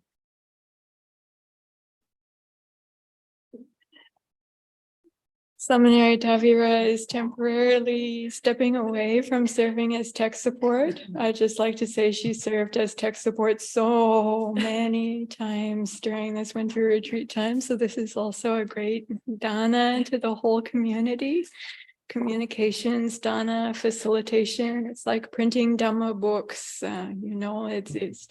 Seminary Tavira is temporarily stepping away from serving as tech support. I'd just like to say she served as tech support so many times during this winter retreat time. So this is also a great dana to the whole community. Communications, dana, facilitation. It's like printing Dhamma books. It's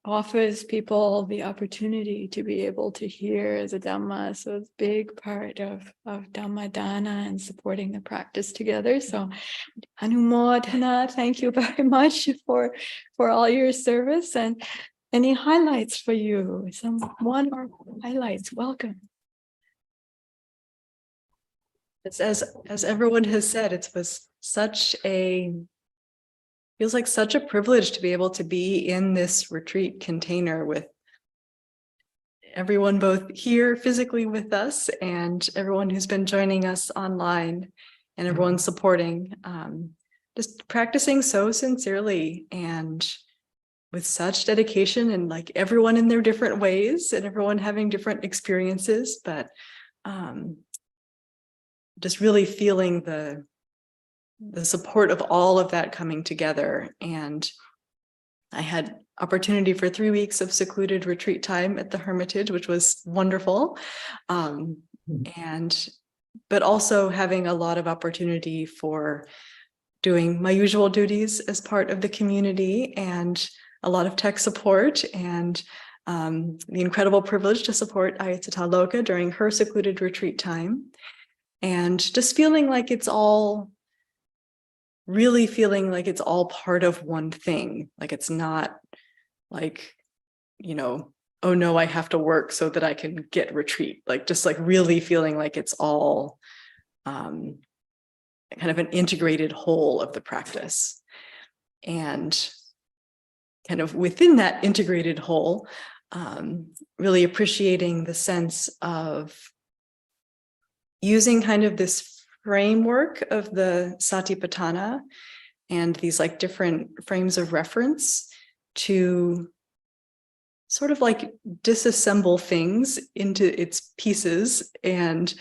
offers people the opportunity to be able to hear the Dhamma. So it's a big part of Dhamma dana and supporting the practice together. So Anumodhana, thank you very much for all your service. And any highlights for you? One or highlights, welcome. As everyone has said, feels like such a privilege to be able to be in this retreat container with everyone both here physically with us and everyone who's been joining us online and everyone supporting, just practicing so sincerely and with such dedication, and like everyone in their different ways and everyone having different experiences, but just really feeling the support of all of that coming together. And I had opportunity for 3 weeks of secluded retreat time at the Hermitage, which was wonderful. But also having a lot of opportunity for doing my usual duties as part of the community and a lot of tech support, and the incredible privilege to support Ayya Tathaloka during her secluded retreat time. And just feeling like it's all really feeling like it's all part of one thing. Like it's not like, oh no, I have to work so that I can get retreat. Like just like really feeling like it's all kind of an integrated whole of the practice. And kind of within that integrated whole, really appreciating the sense of using kind of this framework of the Satipatthanas and these like different frames of reference to sort of like disassemble things into its pieces and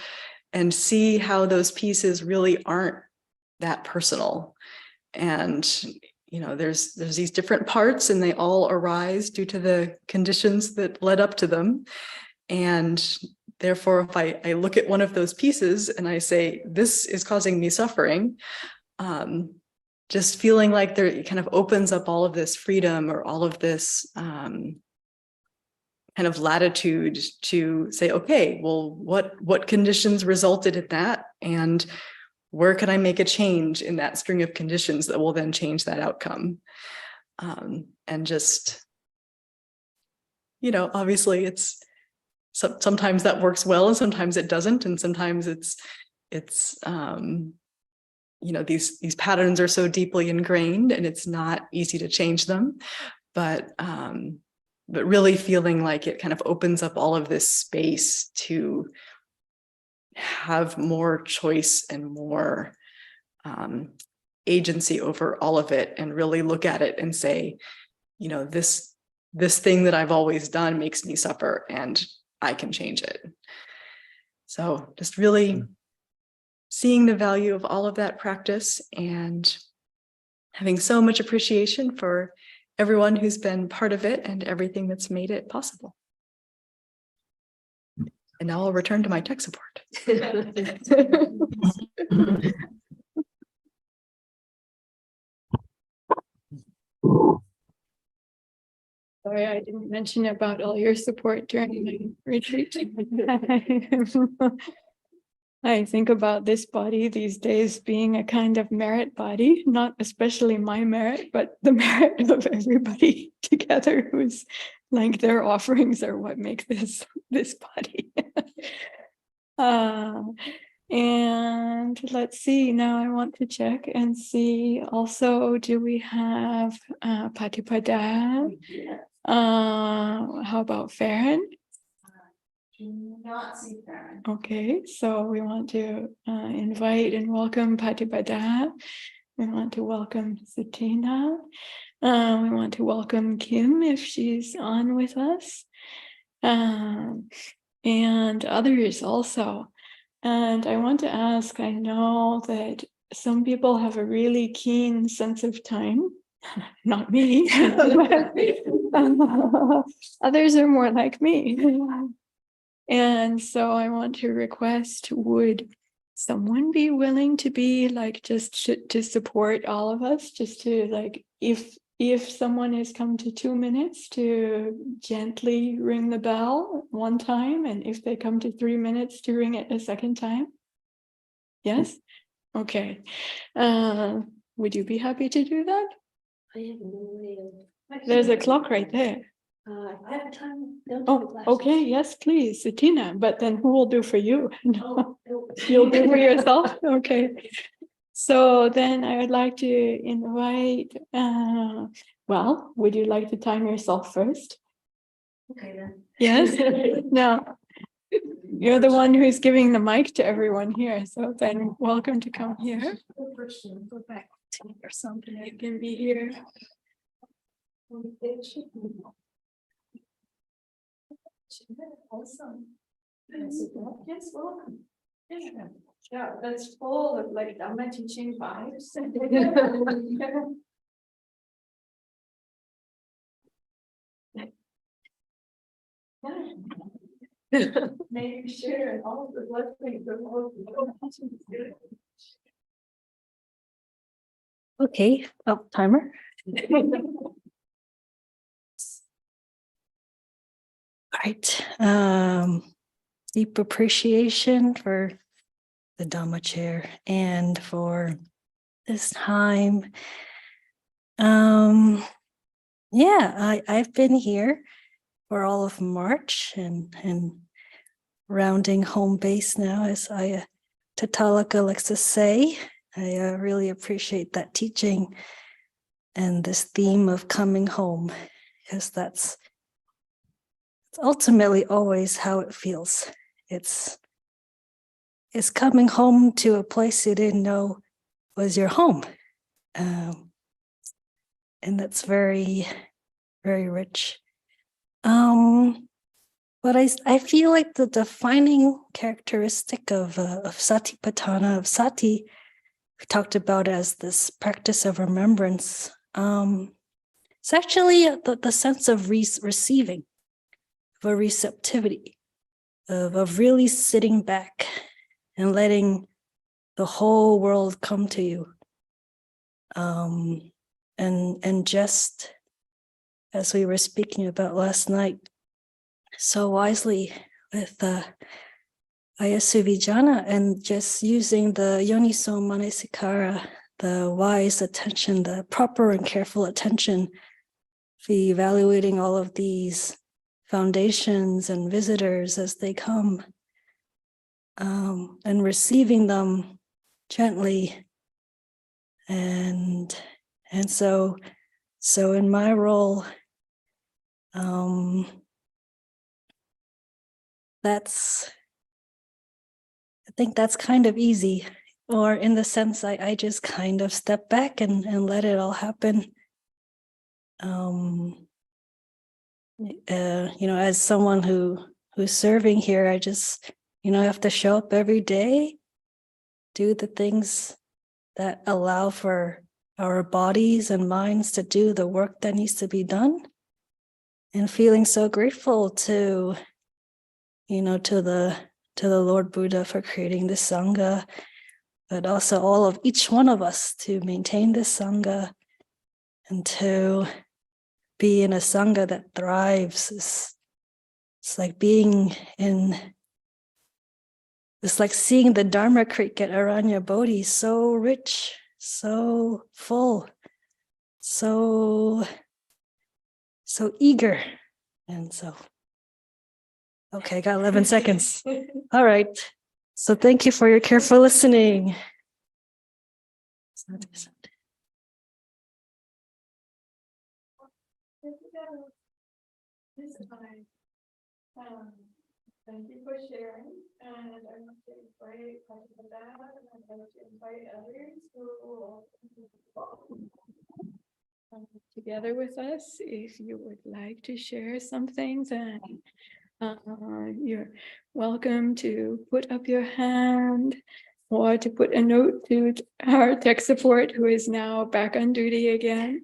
see how those pieces really aren't that personal. And there's these different parts and they all arise due to the conditions that led up to them. And therefore, if I look at one of those pieces and I say, this is causing me suffering, just feeling like it kind of opens up all of this freedom or all of this kind of latitude to say, okay, well, what conditions resulted in that? And where can I make a change in that string of conditions that will then change that outcome? And just, obviously it's sometimes that works well and sometimes it doesn't. And sometimes it's these patterns are so deeply ingrained and it's not easy to change them. But really feeling like it kind of opens up all of this space to have more choice and more agency over all of it, and really look at it and say, this thing that I've always done makes me suffer and I can change it. So just really seeing the value of all of that practice and having so much appreciation for everyone who's been part of it and everything that's made it possible. And now I'll return to my tech support. Sorry, I didn't mention about all your support during my retreat. I think about this body these days being a kind of merit body, not especially my merit, but the merit of everybody together who's like their offerings are what make this body. And let's see, now I want to check and see also, do we have Patipada? How about Farron? Do not see Farron. Okay, so we want to invite and welcome Patipada. We want to welcome Sutina. We want to welcome Kim if she's on with us. And others also. And I want to ask, I know that some people have a really keen sense of time, not me, others are more like me. And so I want to request, would someone be willing to be like, just to support all of us, just to like, if someone has come to 2 minutes, to gently ring the bell one time, and if they come to 3 minutes, to ring it a second time? Yes? Okay. Would you be happy to do that? I have no way of. There's a clock right there. I have time. Don't Oh, have glasses. okay, yes, please, Sutina, but then who will do for you? No. You'll do for yourself? Okay. So then I would like to invite, well, would you like to time yourself first? Okay then. Yes? No. You're the one who's giving the mic to everyone here, so then welcome to come here. Go back or something. You can be here. Awesome. Yes, welcome. Yeah, that's full of like Dhamma teaching vibes. Maybe share all the blessings of all the Okay. Oh, timer. All right. Deep appreciation for the Dhamma chair and for this time. I've been here for all of March and rounding home base now, as Ayya Tathaloka likes to say. I really appreciate that teaching and this theme of coming home, because it's ultimately always how it feels. It's coming home to a place you didn't know was your home. And that's very, very rich. But I feel like the defining characteristic of Satipatthanas, of Sati, we talked about as this practice of remembrance. It's actually the sense of receiving, of a receptivity, of really sitting back and letting the whole world come to you. And just as we were speaking about last night, so wisely with Ayya Suvijana, and just using the Yoniso Manasikara, the wise attention, the proper and careful attention, evaluating all of these foundations and visitors as they come, and receiving them gently. And so in my role, I think that's kind of easy, or in the sense I just kind of step back and let it all happen. As someone who's serving here, I just, have to show up every day, do the things that allow for our bodies and minds to do the work that needs to be done, and feeling so grateful to the Lord Buddha for creating this Sangha, but also each one of us to maintain this Sangha and to be in a Sangha that thrives. It's like being it's like seeing the Dharma Creek at Aranya Bodhi, so rich, so full, so eager. And so, okay, I got 11 seconds. All right. So thank you for your careful listening. Thank you for sharing, and I want to invite Satipatthanas, and I want to invite others who will come together with us. If you would like to share something, then you're welcome to put up your hand or to put a note to our tech support, who is now back on duty again.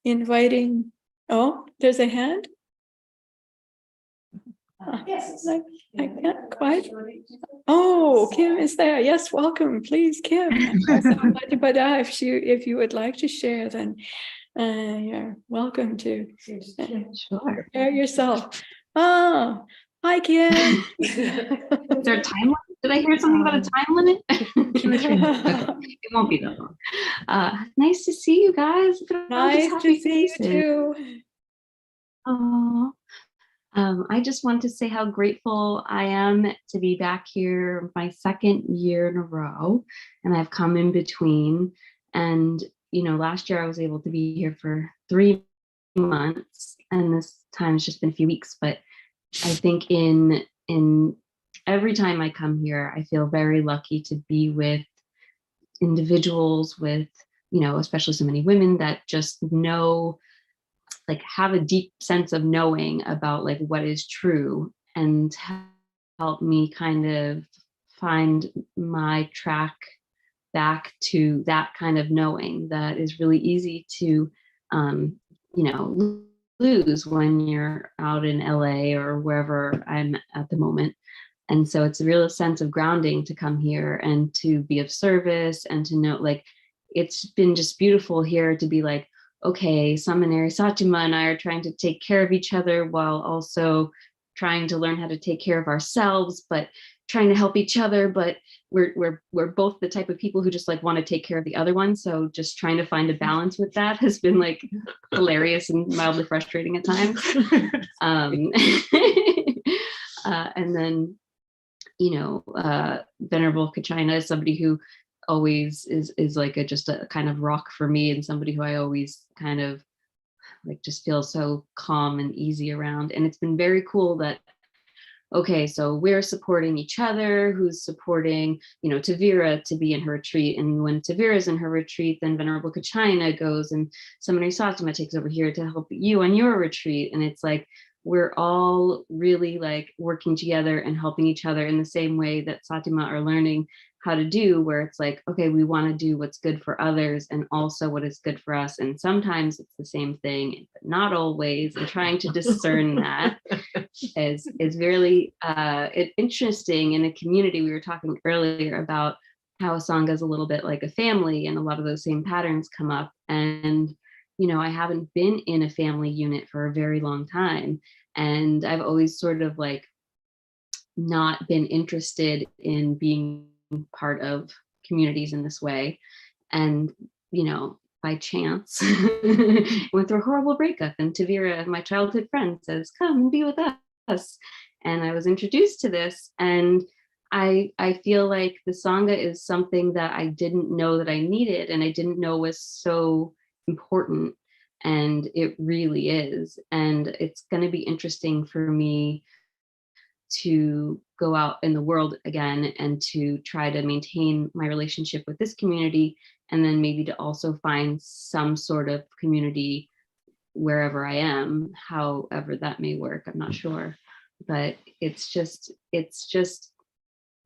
Inviting. Oh, there's a hand. Yes, I can't quite. Oh, Kim is there. Yes, welcome. Please, Kim. But if you would like to share, then you're welcome to Sure. share yourself. Oh, hi, Kim. Is there a time limit? Did I hear something about a time limit? It won't be that long. Nice to see you guys. Nice to see you too. Oh, I just want to say how grateful I am to be back here my second year in a row, and I've come in between. And last year I was able to be here for 3 months, and this time it's just been a few weeks. But I think in every time I come here, I feel very lucky to be with individuals, with especially so many women that just know, have a deep sense of knowing about what is true, and help me kind of find my track back to that kind of knowing that is really easy to lose when you're out in LA or wherever I'm at the moment. And so it's a real sense of grounding to come here and to be of service, and to know, it's been just beautiful here to be okay, Samaneri Satima and I are trying to take care of each other while also trying to learn how to take care of ourselves, but trying to help each other, but we're both the type of people who just like want to take care of the other one. So just trying to find a balance with that has been like hilarious and mildly frustrating at times. And then, Venerable Kachina is somebody who always is like just a kind of rock for me, and somebody who I always kind of like just feel so calm and easy around. And it's been very cool that, okay, so we're supporting each other, who's supporting, Tavira to be in her retreat. And when Tavira's in her retreat, then Venerable Kachina goes and Samaneri Satima takes over here to help you on your retreat. And it's like, we're all really like working together and helping each other in the same way that Satima are learning how to do, where it's like, okay, we want to do what's good for others and also what is good for us. And sometimes it's the same thing, but not always. And trying to discern that is really interesting. In a community, we were talking earlier about how a Sangha is a little bit like a family, and a lot of those same patterns come up. And I haven't been in a family unit for a very long time. And I've always sort of like not been interested in being part of communities in this way. And, by chance, went through a horrible breakup, and Tavira, my childhood friend, says, come and be with us. And I was introduced to this, and I feel like the Sangha is something that I didn't know that I needed, and I didn't know was so important, and it really is. And it's going to be interesting for me to go out in the world again and to try to maintain my relationship with this community, and then maybe to also find some sort of community wherever I am, however that may work. I'm not sure, but it's just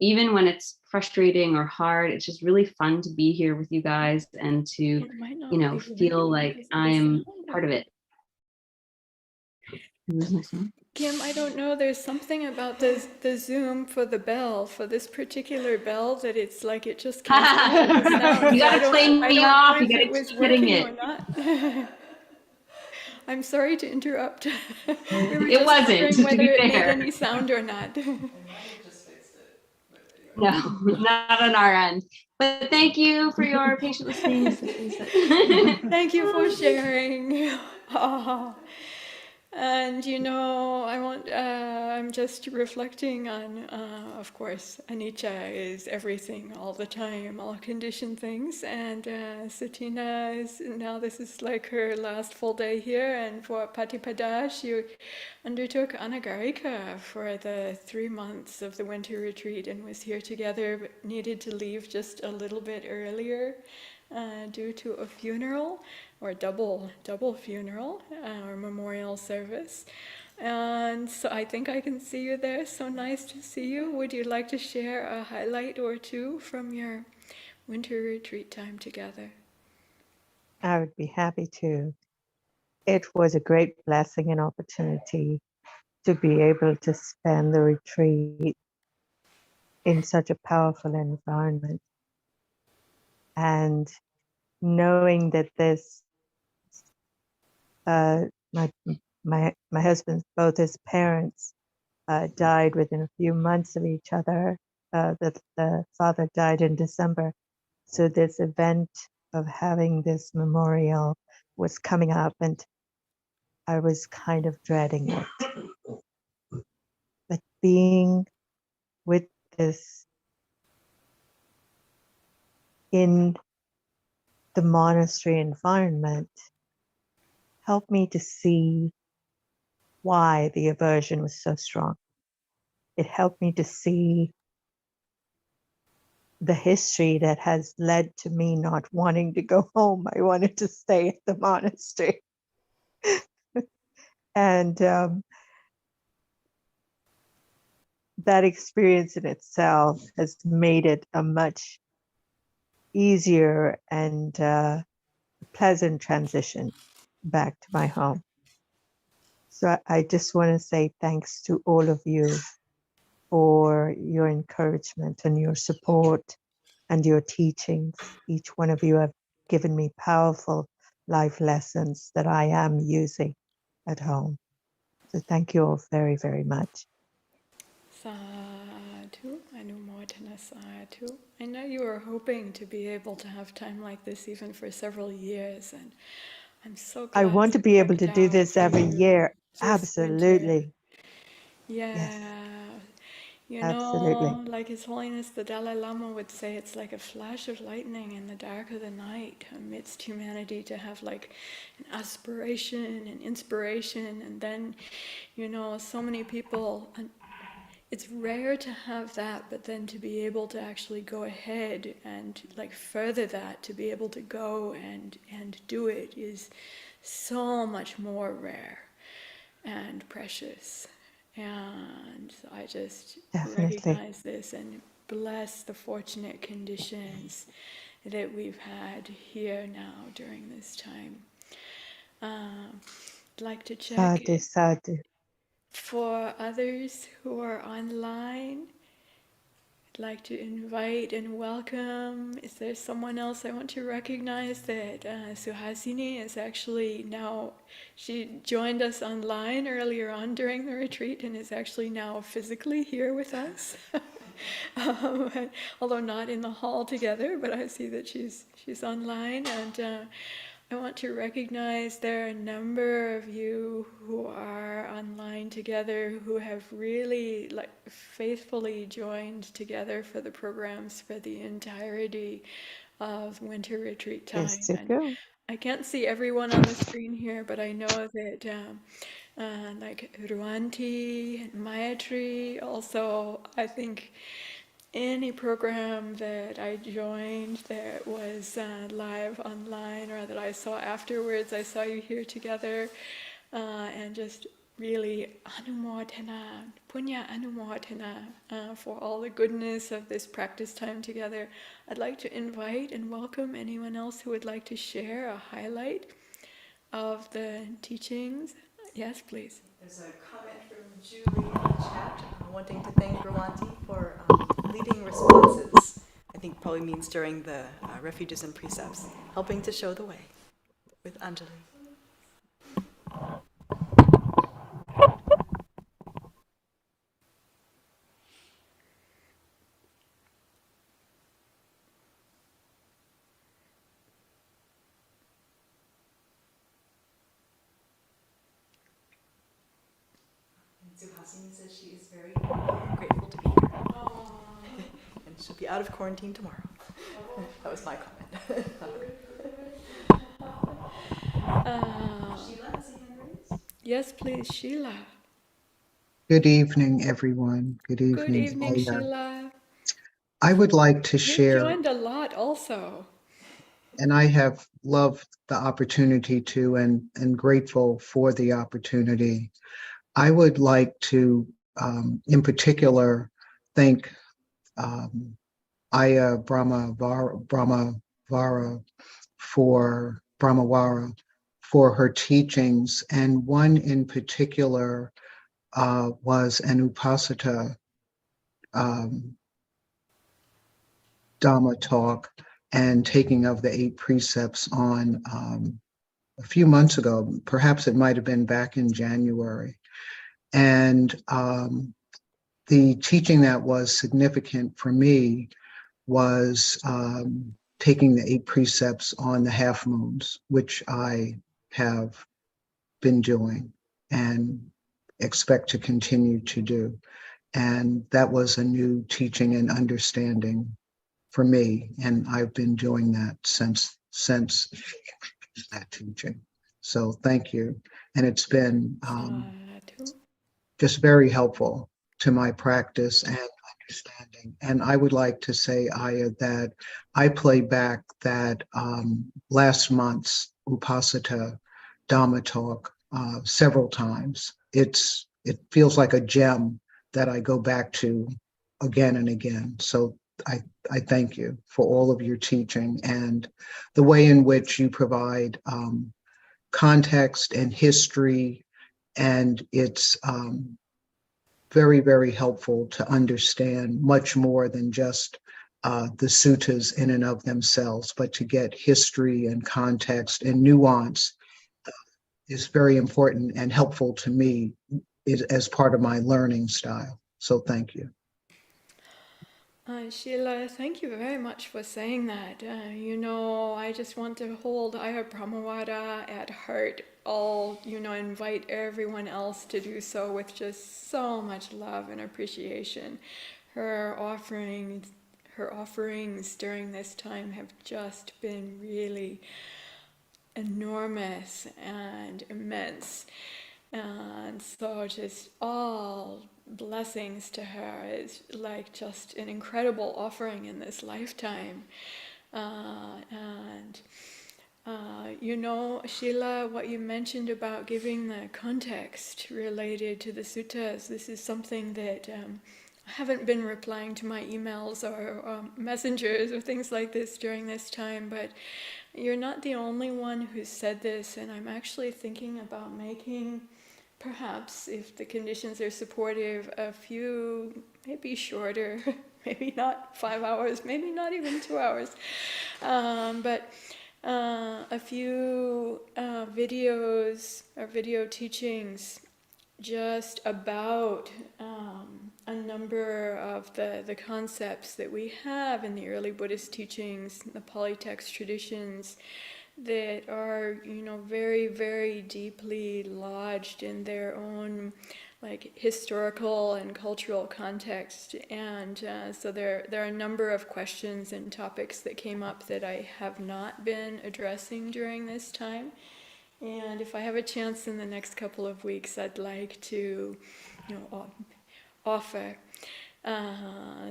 even when it's frustrating or hard, it's just really fun to be here with you guys and to, feel like I'm part of it. Kim, I don't know, there's something about the Zoom for the bell, for this particular bell, that it's like it just can't the sound. You gotta play me off, you gotta keep hitting it. Or not. I'm sorry to interrupt. It wasn't, to whether be it made fair. any sound or not. No, not on our end. But thank you for your patient listening. Thank you for sharing. And I'm just reflecting on, of course, anicca is everything all the time, all conditioned things. And Satina this is like her last full day here. And for Patipada, she undertook anagarika for the 3 months of the winter retreat and was here together, but needed to leave just a little bit earlier due to a funeral, or double funeral, or memorial service. And so I think I can see you there. So nice to see you. Would you like to share a highlight or two from your winter retreat time together? I would be happy to. It was a great blessing and opportunity to be able to spend the retreat in such a powerful environment. And knowing that this, my husband's, both his parents died within a few months of each other. The father died in December. So this event of having this memorial was coming up, and I was kind of dreading it. But being with this in the monastery environment helped me to see why the aversion was so strong. It helped me to see the history that has led to me not wanting to go home. I wanted to stay at the monastery. And that experience in itself has made it a much easier and pleasant transition back to my home. So I just want to say thanks to all of you for your encouragement and your support and your teachings. Each one of you have given me powerful life lessons that I am using at home. So thank you all very, very much. Sadhu. Sadhu, Anumodana Sadhu. I know you were hoping to be able to have time like this even for several years, and I'm so glad I want to be able to do this every year. Absolutely. Yeah. Yes. You Absolutely. know, like His Holiness the Dalai Lama would say, it's like a flash of lightning in the dark of the night amidst humanity to have like an aspiration and inspiration. And then, you know, so many people, and it's rare to have that, but then to be able to actually go ahead and like further that, to be able to go and do it is so much more rare and precious. And I just Definitely. recognize this and bless the fortunate conditions that we've had here now during this time. I'd like to check Sadhu, sadhu. for others who are online. I'd like to invite and welcome. Is there someone else I want to recognize that Suhasini is actually now, she joined us online earlier on during the retreat and is actually now physically here with us. Although not in the hall together, but I see that she's online, and I want to recognize there are a number of you who are online together who have really like faithfully joined together for the programs for the entirety of winter retreat time. Yes, to And go. I can't see everyone on the screen here, but I know that like Ruanti and Mayatri, also I think any program that I joined that was live online or that I saw afterwards, I saw you here together, and just really anumodana, punya anumodana for all the goodness of this practice time together. I'd like to invite and welcome anyone else who would like to share a highlight of the teachings. Yes, please. There's a comment from Julie in the chat wanting to thank Rawanti for leading responses. I think probably means during the refuges and precepts, helping to show the way with Anjali. Suhasini says she is very grateful to be here. And she'll be out of quarantine tomorrow. That was my comment. Sheila, has he been raised? Yes, please, Sheila. Good evening, everyone. Good evening. Good evening, Ayya. Sheila. I would like to You've share, joined a lot also. and I have loved the opportunity to and grateful for the opportunity. I would like to, in particular, thank Ayya Brahmavara for her teachings, and one in particular was an Uposatha Dhamma talk and taking of the 8 precepts on a few months ago. Perhaps it might have been back in January. And the teaching that was significant for me was taking the 8 precepts on the half moons, which I have been doing and expect to continue to do. And that was a new teaching and understanding for me, and I've been doing that since that teaching. So thank you, and it's been just very helpful to my practice and understanding. And I would like to say, Ayya, that I played back that last month's Uposatha Dhamma talk several times. It feels like a gem that I go back to again and again. So I thank you for all of your teaching and the way in which you provide context and history, and it's very, very helpful to understand much more than just the suttas in and of themselves, but to get history and context and nuance is very important and helpful to me as part of my learning style. So thank you. Sheila, thank you very much for saying that. I just want to hold Ayya Brahmavada at heart. I'll, invite everyone else to do so with just so much love and appreciation. Her offerings during this time have just been really enormous and immense. And so just all blessings to her is like just an incredible offering in this lifetime. Sheila, what you mentioned about giving the context related to the suttas, this is something that I haven't been replying to my emails or messengers or things like this during this time, but you're not the only one who's said this, and I'm actually thinking about making, perhaps if the conditions are supportive, a few, maybe shorter, maybe not 5 hours, maybe not even 2 hours, but a few videos or video teachings just about a number of the concepts that we have in the early Buddhist teachings, the polytext traditions, that are, very, very deeply lodged in their own historical and cultural context. And so there are a number of questions and topics that came up that I have not been addressing during this time. And if I have a chance in the next couple of weeks, I'd like to, offer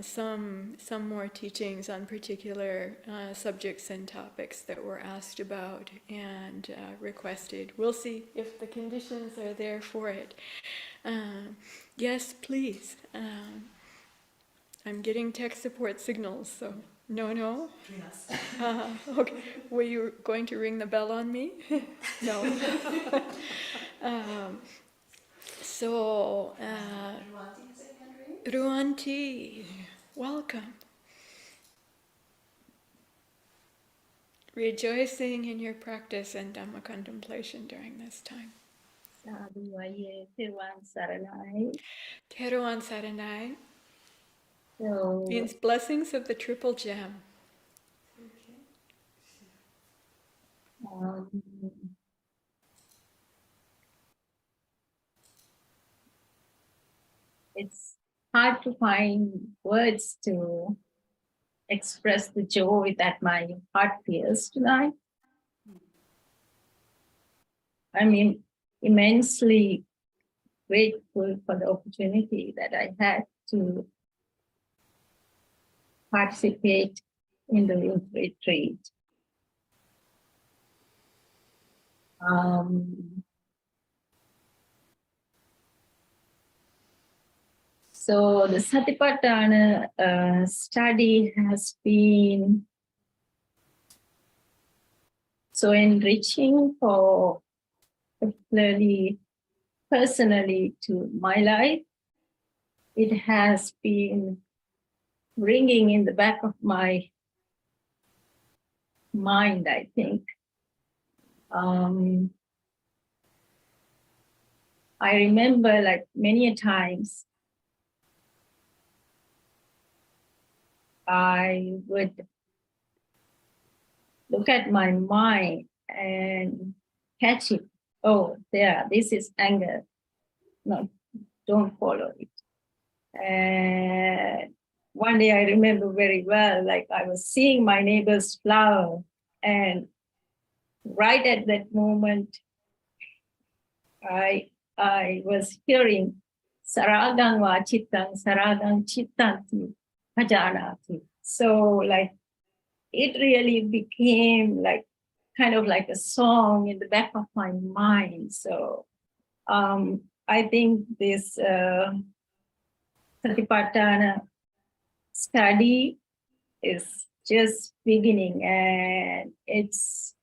some more teachings on particular subjects and topics that were asked about and requested. We'll see if the conditions are there for it. Yes, please. I'm getting tech support signals, so no. Yes. Okay. Were you going to ring the bell on me? No. Ruanti, welcome. Rejoicing in your practice and Dhamma contemplation during this time. Sadhu Ayya, Thirwan Saranai. Teruan Saranai So, means blessings of the triple gem. it's hard to find words to express the joy that my heart feels tonight. I'm immensely grateful for the opportunity that I had to participate in the retreat. So the Satipatthanas study has been so enriching for particularly personally to my life. It has been ringing in the back of my mind, I think. I remember many a times I would look at my mind and catch it. Oh, there, this is anger. No, don't follow it. And one day I remember very well, I was seeing my neighbor's flower, and right at that moment, I was hearing Saragang va chittang, Saragang chittanti bhajanati. So it really became kind of like a song in the back of my mind. So I think this Satipatthana study is just beginning, and it's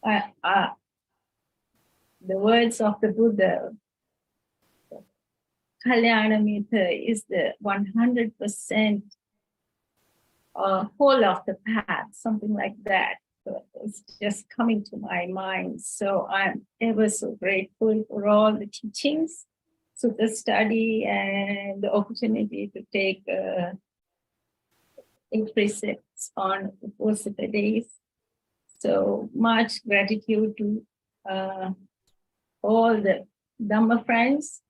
the words of the Buddha. Kalyana is the 100% whole of the path, something like that. So it's just coming to my mind. So I'm ever so grateful for all the teachings, so the study, and the opportunity to take precepts on Uposatha days. So much gratitude to all the Dhamma friends,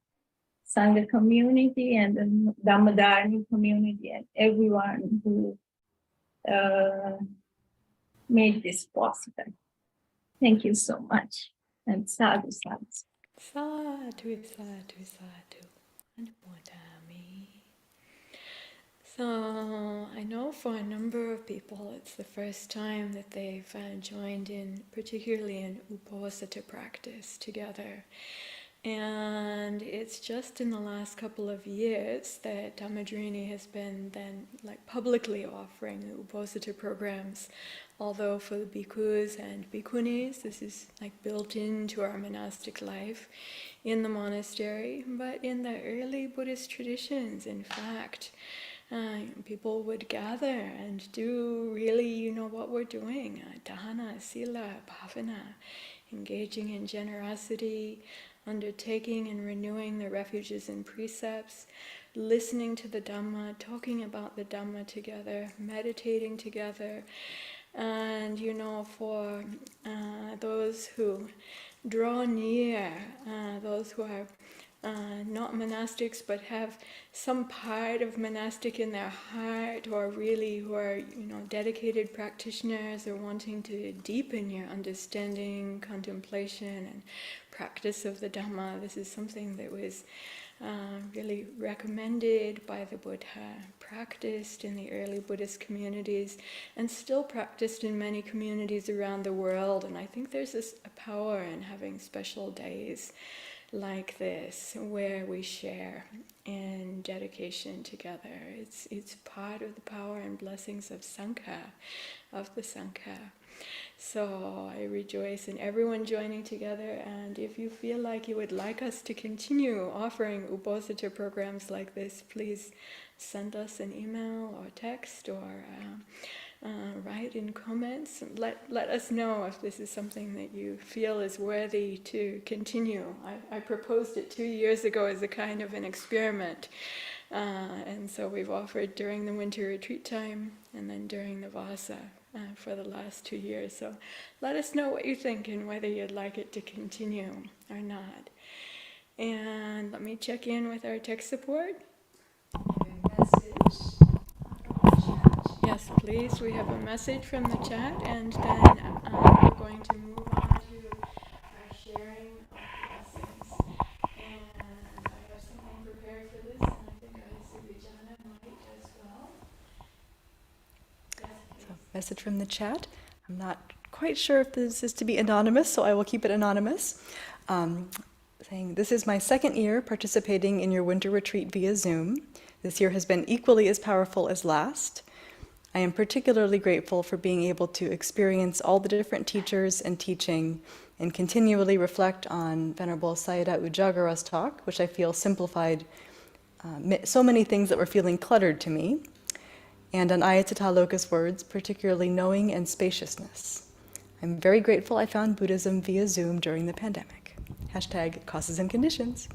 Sangha community, and the Dhammadharani community, and everyone who made this possible. Thank you so much. And sadhu, sadhu. Sadhu, sadhu, sadhu. Anumodami. So I know for a number of people it's the first time that they've joined in, particularly in Uposatha practice together. And it's just in the last couple of years that Ācarinī has been then like publicly offering the Uposatha programs. Although for the bhikkhus and bhikkhunis, this is like built into our monastic life in the monastery. But in the early Buddhist traditions, in fact, people would gather and do really, what we're doing, dana, sila, bhavana, engaging in generosity, undertaking and renewing the refuges and precepts, listening to the Dhamma, talking about the Dhamma together, meditating together. And, for those who draw near, those who are not monastics but have some part of monastic in their heart, or really who are dedicated practitioners or wanting to deepen your understanding, contemplation and practice of the Dhamma. This is something that was really recommended by the Buddha, practiced in the early Buddhist communities, and still practiced in many communities around the world. And I think there's a power in having special days like this, where we share in dedication together. It's part of the power and blessings of Sangha, of the Sangha. So I rejoice in everyone joining together, and if you feel like you would like us to continue offering Uposatha programs like this, please send us an email or text or write in comments. Let us know if this is something that you feel is worthy to continue. I proposed it 2 years ago as a kind of an experiment. And so we've offered during the winter retreat time and then during the Vasa for the last 2 years. So let us know what you think and whether you'd like it to continue or not. And let me check in with our tech support. Yes, please. We have a message from the chat, and then we're going to move on to our sharing of blessings. And I have something prepared for this, and I think Ayya might as well. Yes, So, message from the chat. I'm not quite sure if this is to be anonymous, so I will keep it anonymous. Saying, this is my second year participating in your winter retreat via Zoom. This year has been equally as powerful as last. I am particularly grateful for being able to experience all the different teachers and teaching and continually reflect on Venerable Sayadaw Ujagara's talk, which I feel simplified so many things that were feeling cluttered to me, and on Ayya Tathaloka's words, particularly knowing and spaciousness. I'm very grateful I found Buddhism via Zoom during the pandemic. # causes and conditions.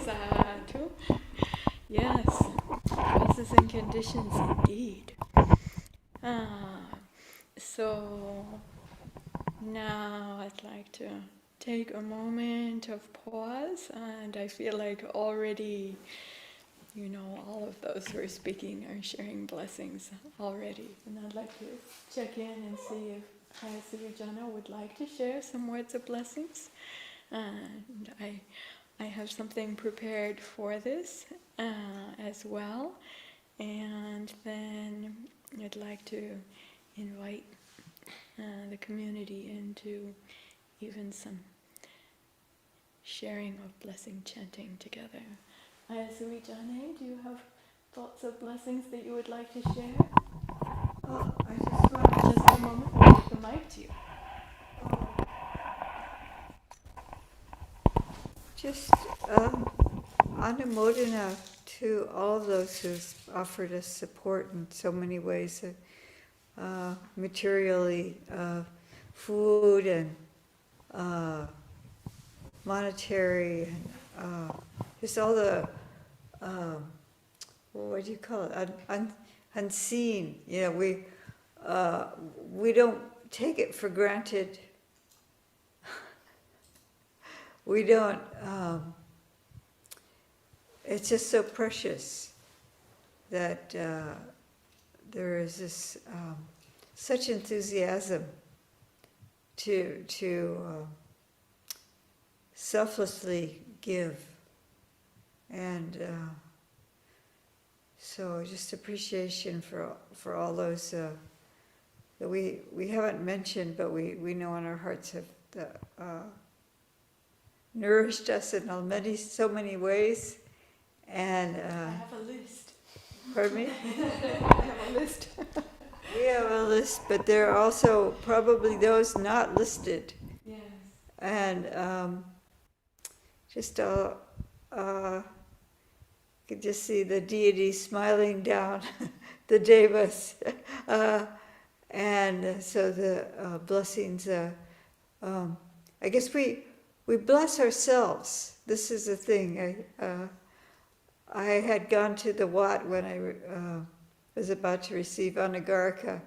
Sadhu. Yes, causes and conditions indeed. So now I'd like to take a moment of pause, and I feel like already, all of those who are speaking are sharing blessings already. And I'd like to check in and see if Ayya would like to share some words of blessings. And I have something prepared for this as well. And then I'd like to invite the community into even some sharing of blessing chanting together. Ayya, do you have thoughts of blessings that you would like to share? I just want Just a moment, I'll give the mic to you. just anumodana to all of those who've offered us support in so many ways, materially, food and monetary, and just all the what do you call it? Unseen. You know, we don't take it for granted. We don't. It's just so precious that there is this such enthusiasm to selflessly give, and so just appreciation for all those that we haven't mentioned, but we know in our hearts have nourished us in so many ways. And I have a list. pardon me? I have a list. We have a list, but there are also probably those not listed. Yes. And just could just see the deity smiling down the devas, and so the blessings. I guess we bless ourselves. This is the thing. I had gone to the Wat when I was about to receive Anagarika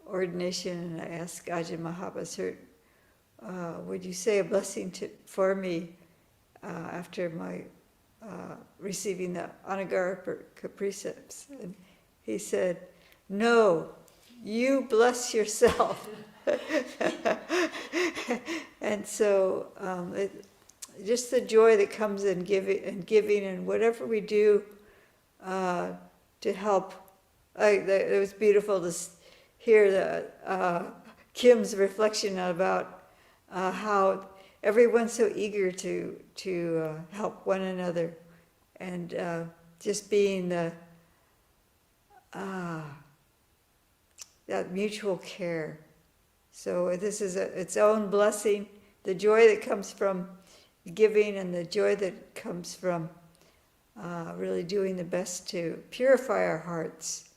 ordination, and I asked Ajahn Mahabhasar, would you say a blessing for me after my receiving the Anagarika precepts? And he said, no, you bless yourself. And so just the joy that comes in giving and whatever we do to help. It was beautiful to hear Kim's reflection about how everyone's so eager to help one another, and just being that mutual care. So this is its own blessing, the joy that comes from giving and the joy that comes from really doing the best to purify our hearts.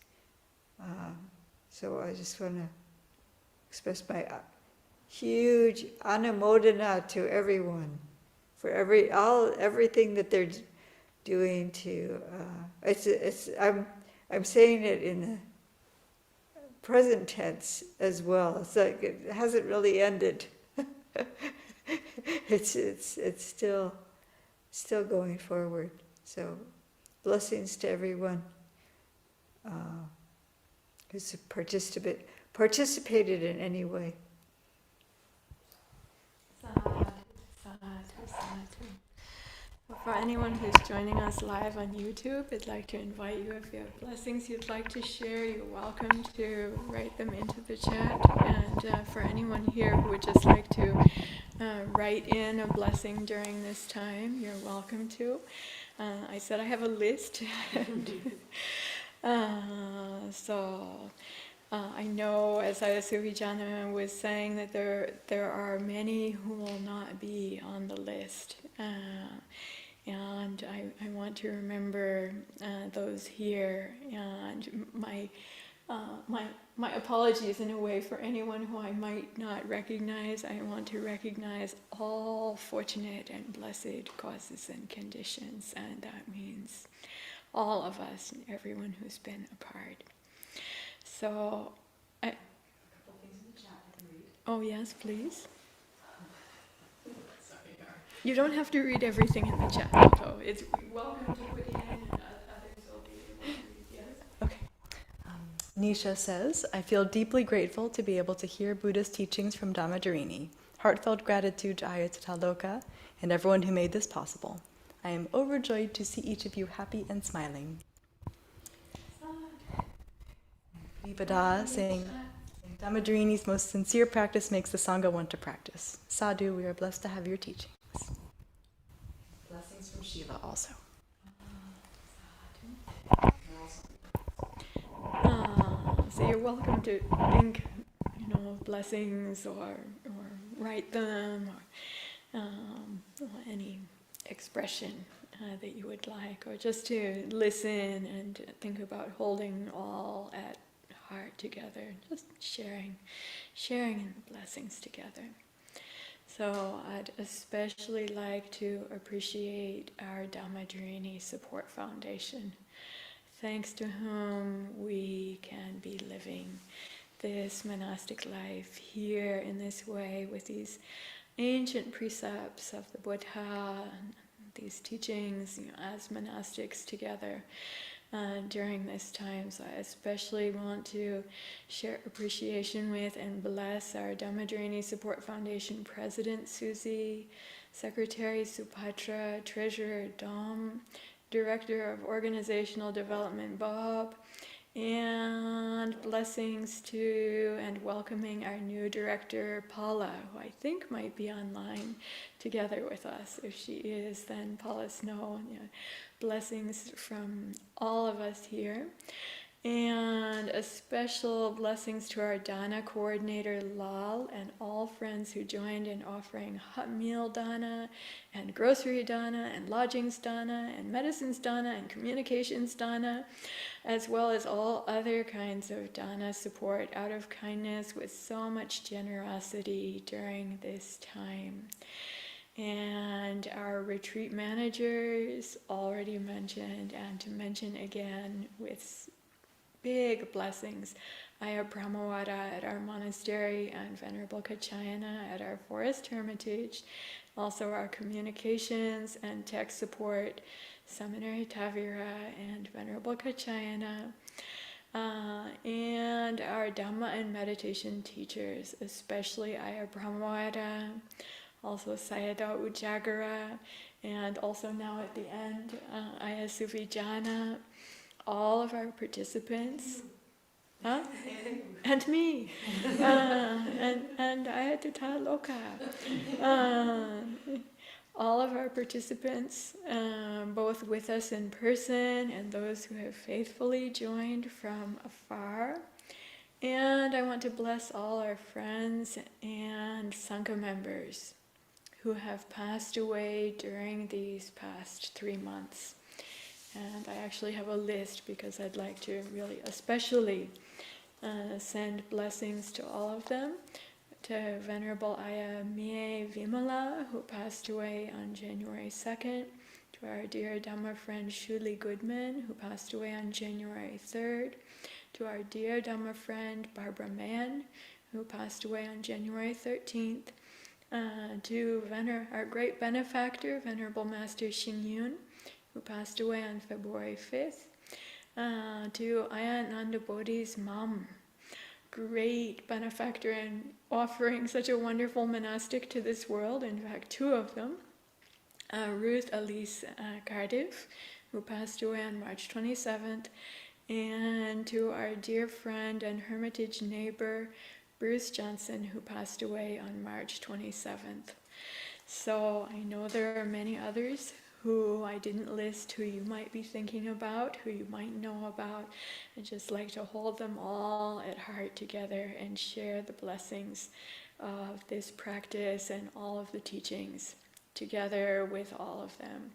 So I just want to express my huge anumodana to everyone for everything that they're doing to. I'm saying it in the present tense as well. It's like it hasn't really ended. It's still going forward. So blessings to everyone who's participated in any way. Sadhu, sadhu, sadhu. For anyone who's joining us live on YouTube, I'd like to invite you, if you have blessings you'd like to share, you're welcome to write them into the chat. And for anyone here who would just like to write in a blessing during this time, you're welcome to. I said I have a list. I know, as Ayya Suvijana was saying, that there are many who will not be on the list. And I want to remember those here, and my apologies in a way for anyone who I might not recognize. I want to recognize all fortunate and blessed causes and conditions, and that means all of us and everyone who's been a part. So, a couple things in the chat I can read. Oh yes, please. You don't have to read everything in the chat, though. It's welcome to put in, and others will be able to read. Yes. Okay. Nisha says, I feel deeply grateful to be able to hear Buddha's teachings from Ācarinī. Heartfelt gratitude to Ayya Tathaloka and everyone who made this possible. I am overjoyed to see each of you happy and smiling. Vibhada saying, Ācarinī's most sincere practice makes the Sangha want to practice. Sadhu, we are blessed to have your teachings. Blessings from Shiva also. So you're welcome to think, of blessings or write them, or any expression that you would like, or just to listen and think about holding all at heart together, just sharing in the blessings together. So I'd especially like to appreciate our Ācarinī Support Foundation, thanks to whom we can be living this monastic life here in this way with these ancient precepts of the Buddha and these teachings, as monastics together during this time. So I especially want to share appreciation with and bless our Ācarinī Support Foundation President Susie, Secretary Supatra, Treasurer Dom, Director of Organizational Development Bob, and blessings to and welcoming our new director Paula, who I think might be online together with us. If she is, then Paula Snow. Blessings from all of us here. And a special blessings to our Dana coordinator Lal and all friends who joined in offering hot meal dana and grocery dana and lodgings dana and medicines dana and communications dana, as well as all other kinds of dana support out of kindness with so much generosity during this time. And our retreat managers already mentioned, and to mention again with big blessings, Ayya at our monastery and Venerable Ekāyano at our forest hermitage, also our communications and tech support, Seminary Tavira and Venerable Ekāyano, and our Dhamma and meditation teachers, especially Ayya, also Sayadaw Ujagara, and also now at the end, Ayya Suvijana, all of our participants, and me, and Ayya Tathaloka, all of our participants, both with us in person and those who have faithfully joined from afar. And I want to bless all our friends and Sangha members who have passed away during these past 3 months. And I actually have a list because I'd like to really especially send blessings to all of them. To Venerable Ayya Mie Vimala, who passed away on January 2nd. To our dear Dhamma friend Shuli Goodman, who passed away on January 3rd. To our dear Dhamma friend Barbara Mann, who passed away on January 13th. To our great benefactor, Venerable Master Xing Yun, who passed away on February 5th. To Ayya Nanda Bodhi's mom, great benefactor and offering such a wonderful monastic to this world, in fact 2 of them, Ruth Elise Cardiff, who passed away on March 27th, and to our dear friend and hermitage neighbor, Bruce Johnson, who passed away on March 27th. So I know there are many others who I didn't list, who you might be thinking about, who you might know about. I'd just like to hold them all at heart together and share the blessings of this practice and all of the teachings together with all of them.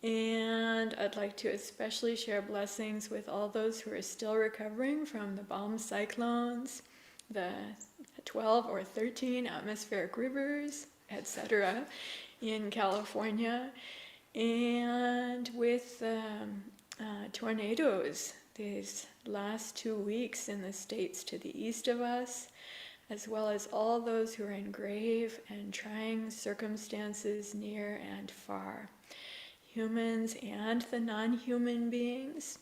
And I'd like to especially share blessings with all those who are still recovering from the bomb cyclones, the 12 or 13 atmospheric rivers, etc. in California, and with tornadoes these last 2 weeks in the states to the east of us, as well as all those who are in grave and trying circumstances near and far, humans and the non-human beings,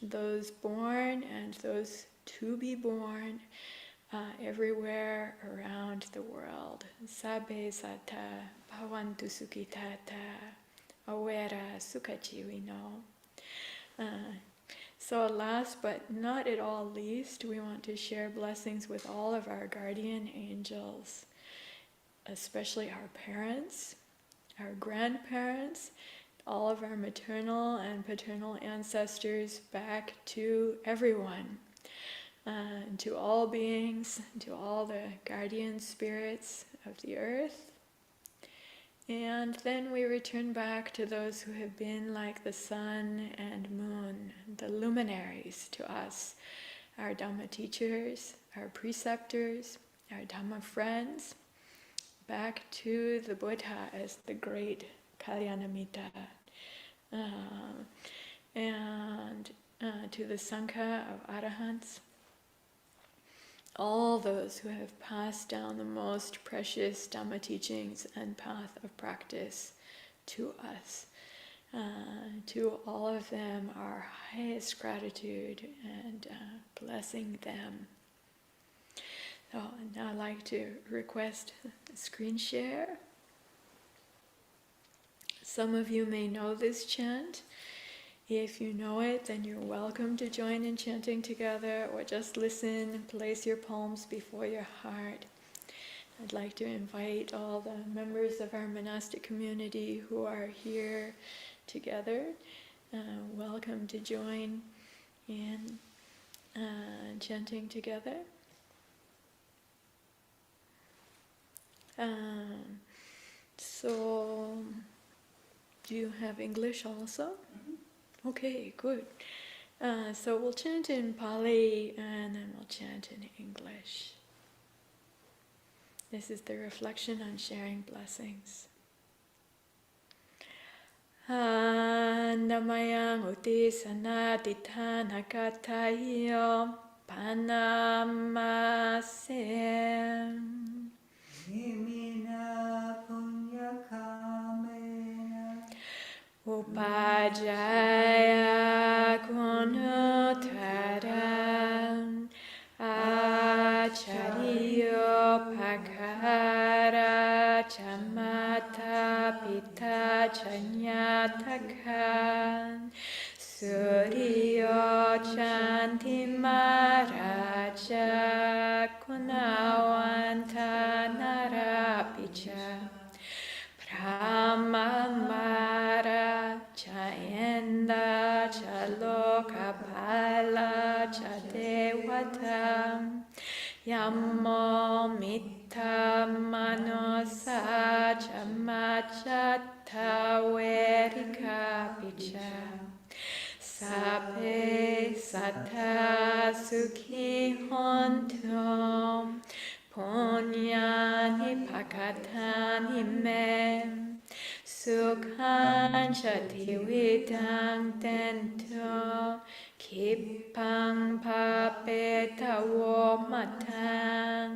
those born and those to be born, everywhere around the world. Sabbe sata bhavantu sukhitata awera sukhajiwino. So last but not at all least, we want to share blessings with all of our guardian angels, especially our parents, our grandparents, all of our maternal and paternal ancestors, back to everyone, to all beings, to all the guardian spirits of the earth. And then we return back to those who have been like the sun and moon, the luminaries to us, our Dhamma teachers, our preceptors, our Dhamma friends, back to the Buddha as the great Kalyanamitta, and to the Sangha of Arahants, all those who have passed down the most precious Dhamma teachings and path of practice to us. To all of them, our highest gratitude and blessing them. So now I'd like to request a screen share. Some of you may know this chant. If you know it, then you're welcome to join in chanting together, or just listen and place your palms before your heart. I'd like to invite all the members of our monastic community who are here together, welcome to join in chanting together. So, do you have English also? Mm-hmm. Okay, good. So we'll chant in Pali and then we'll chant in English. This is the reflection on sharing blessings. Namayang utisana tithana katayo panamasem. Nimina punya kamena Upajaya gunutaram Ācarinī pakara chamata pita chanyatakan Suryo chanti maraja kunawanta narapicha Brahmamara Chayenda Chaloka Pala Chadevatam Yamo Mita Manosa Chamachata Verika Picha Sape Sata Sukhi Hontum Punyani pakatani me Sukhan chati vidang tento Kipang papetawo matang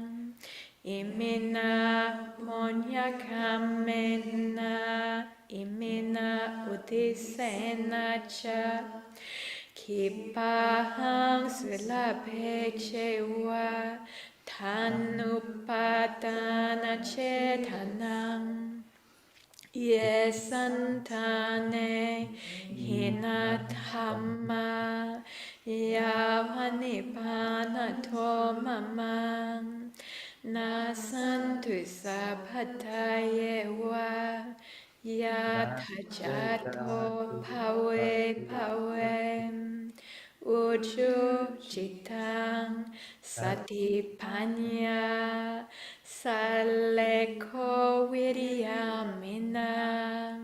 Imina punya kamena Imina udisena cha Kipahang sulapechewa Tanupadana chetanang Yesantane hinathamma Yavanipana tomamang Nasantu sapatayewa Yathajato pawe pawem Uju chitang satipanya saleko viryaminam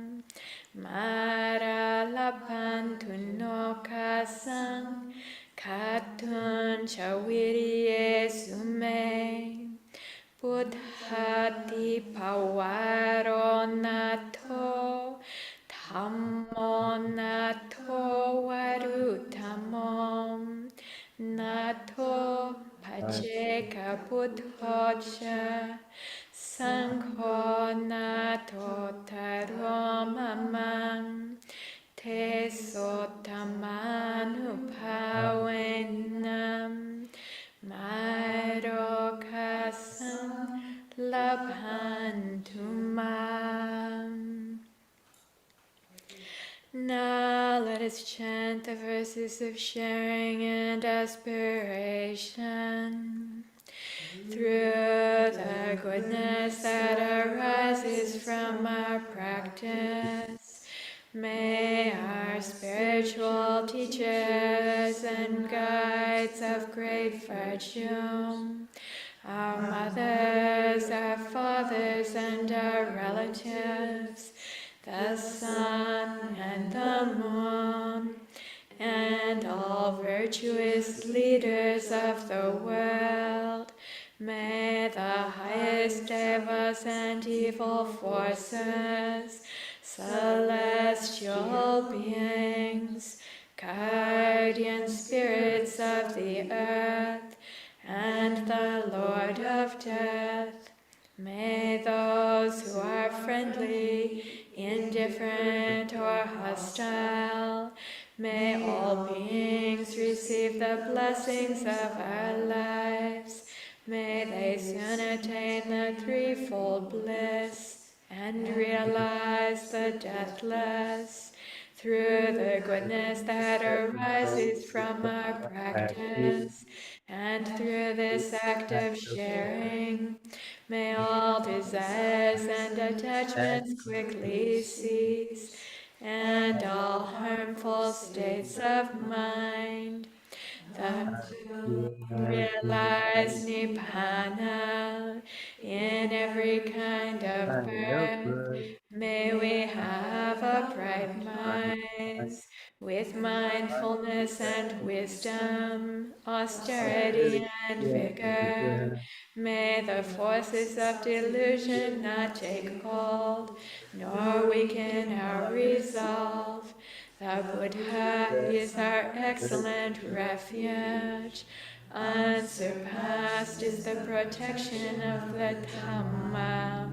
maralapantunokasang katun chavirye sume buddhati pawaronato Dhammonato varutamom nato paceka buddhocha sankho nato taromamang te sotamanuphavenam marokasam labhantumam. Now let us chant the verses of sharing and aspiration. Through the goodness that arises from our practice, may our spiritual teachers and guides of great virtue, our mothers, our fathers, and our relatives, the sun and the moon, and all virtuous leaders of the world, may the highest devas and evil forces, celestial beings, guardian spirits of the earth, and the Lord of death. May those who are friendly, indifferent, or hostile, may all beings receive the blessings of our lives. May they soon attain the threefold bliss and realize the deathless. Through the goodness that arises from our practice, and through this act of sharing, may all desires and attachments quickly cease, and all harmful states of mind, that to realize Nibbana in every kind of birth. May we have upright minds with mindfulness and wisdom, austerity and vigor. May the forces of delusion not take hold, nor weaken our resolve. The Buddha is our excellent refuge. Unsurpassed is the protection of the Dhamma.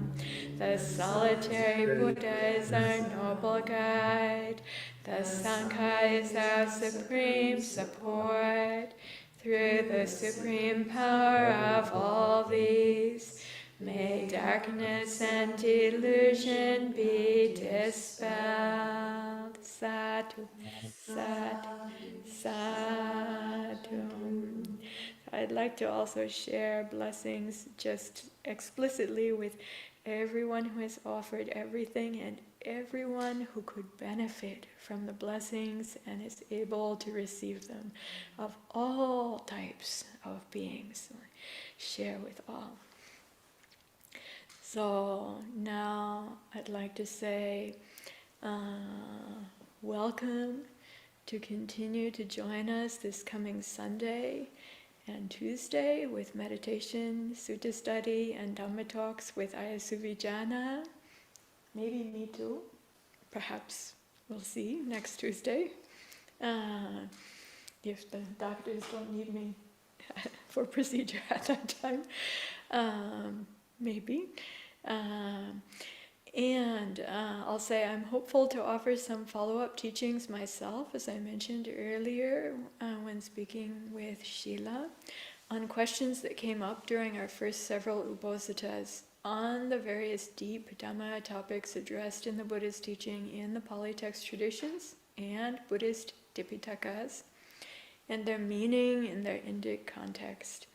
The solitary Buddha is our noble guide. The Sangha is our supreme support. Through the supreme power of all these, may darkness and delusion be dispelled. Sadhu, sadhu, sadhu. I'd like to also share blessings just explicitly with everyone who has offered everything and everyone who could benefit from the blessings and is able to receive them, of all types of beings. Share with all. So now I'd like to say welcome to continue to join us this coming Sunday and Tuesday with meditation, sutta study, and Dhamma talks with Ayya. Maybe me too. Perhaps we'll see next Tuesday. If the doctors don't need me for procedure at that time. Maybe. And I'll say I'm hopeful to offer some follow-up teachings myself, as I mentioned earlier when speaking with Sheila, on questions that came up during our first several Uposathas on the various deep Dhamma topics addressed in the Buddhist teaching in the Pali text traditions and Buddhist Tipitakas, and their meaning in their Indic context.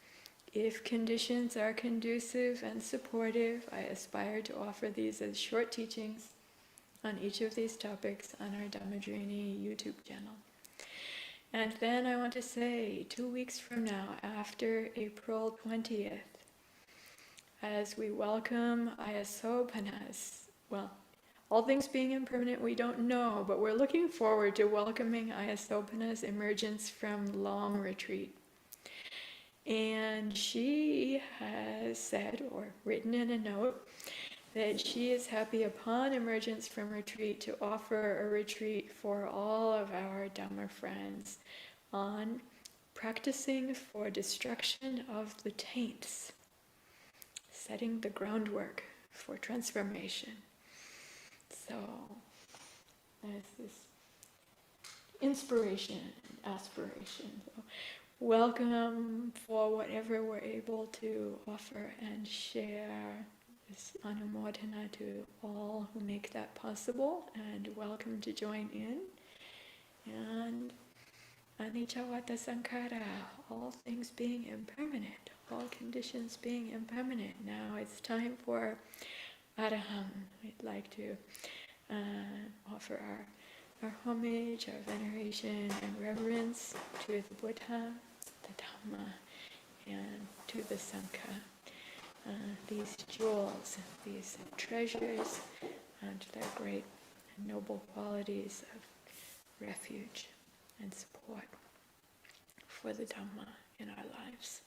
If conditions are conducive and supportive, I aspire to offer these as short teachings on each of these topics on our Ācarinī YouTube channel. And then I want to say 2 weeks from now, after April 20th, as we welcome Ayya, well, all things being impermanent, we don't know, but we're looking forward to welcoming Ayya's emergence from long retreat. And she has said, or written in a note, that she is happy upon emergence from retreat to offer a retreat for all of our Dhamma friends on practicing for destruction of the taints, setting the groundwork for transformation. So there's this inspiration, aspiration. So welcome for whatever we're able to offer and share. This anumodana to all who make that possible, and welcome to join in. And anicca sankhara, all things being impermanent, all conditions being impermanent. Now it's time for araham. We'd like to offer our homage, our veneration and reverence to the Buddha, the Dhamma, and to the Sangha. These jewels, these treasures, and their great and noble qualities of refuge and support for the Dhamma in our lives.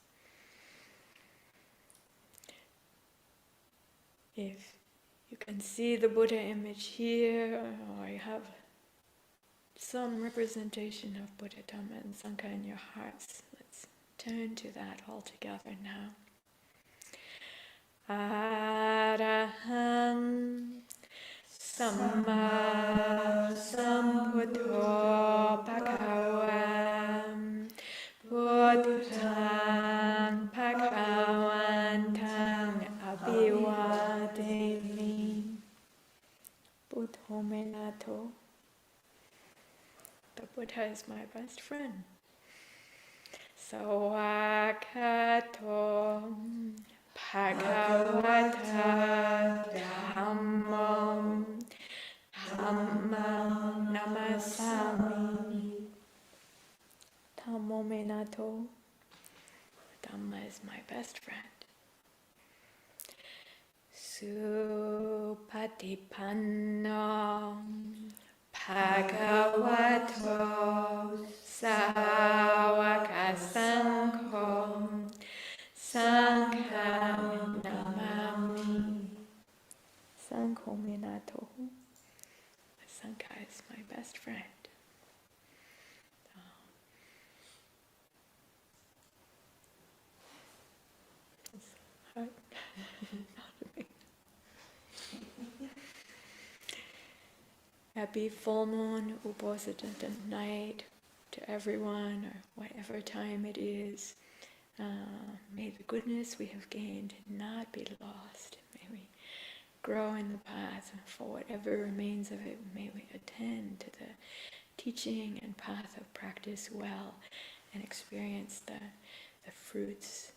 If you can see the Buddha image here, or you have some representation of Buddha, Dhamma, and Sangha in your hearts, let's turn to that all together now. Araham Samma Sambuddho Bhagavam Buddhaṃ Bhagavantang Abhivademi. Buddho Menato. The Buddha is my best friend. Sawakato Bhagavata Dhammam Dhammam Namasami. Dhammo Menato. Dhamma is my best friend. Satipatthanas Bhagavato Sāvaka Sangho Sangham Namami. Sangho Minato. Sangha is my best friend. Happy full moon, Uposatha night to everyone, or whatever time it is. May the goodness we have gained not be lost. May we grow in the path, and for whatever remains of it, may we attend to the teaching and path of practice well, and experience the fruits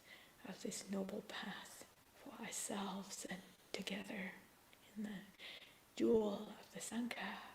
of this noble path for ourselves and together in the jewel of the Sangha.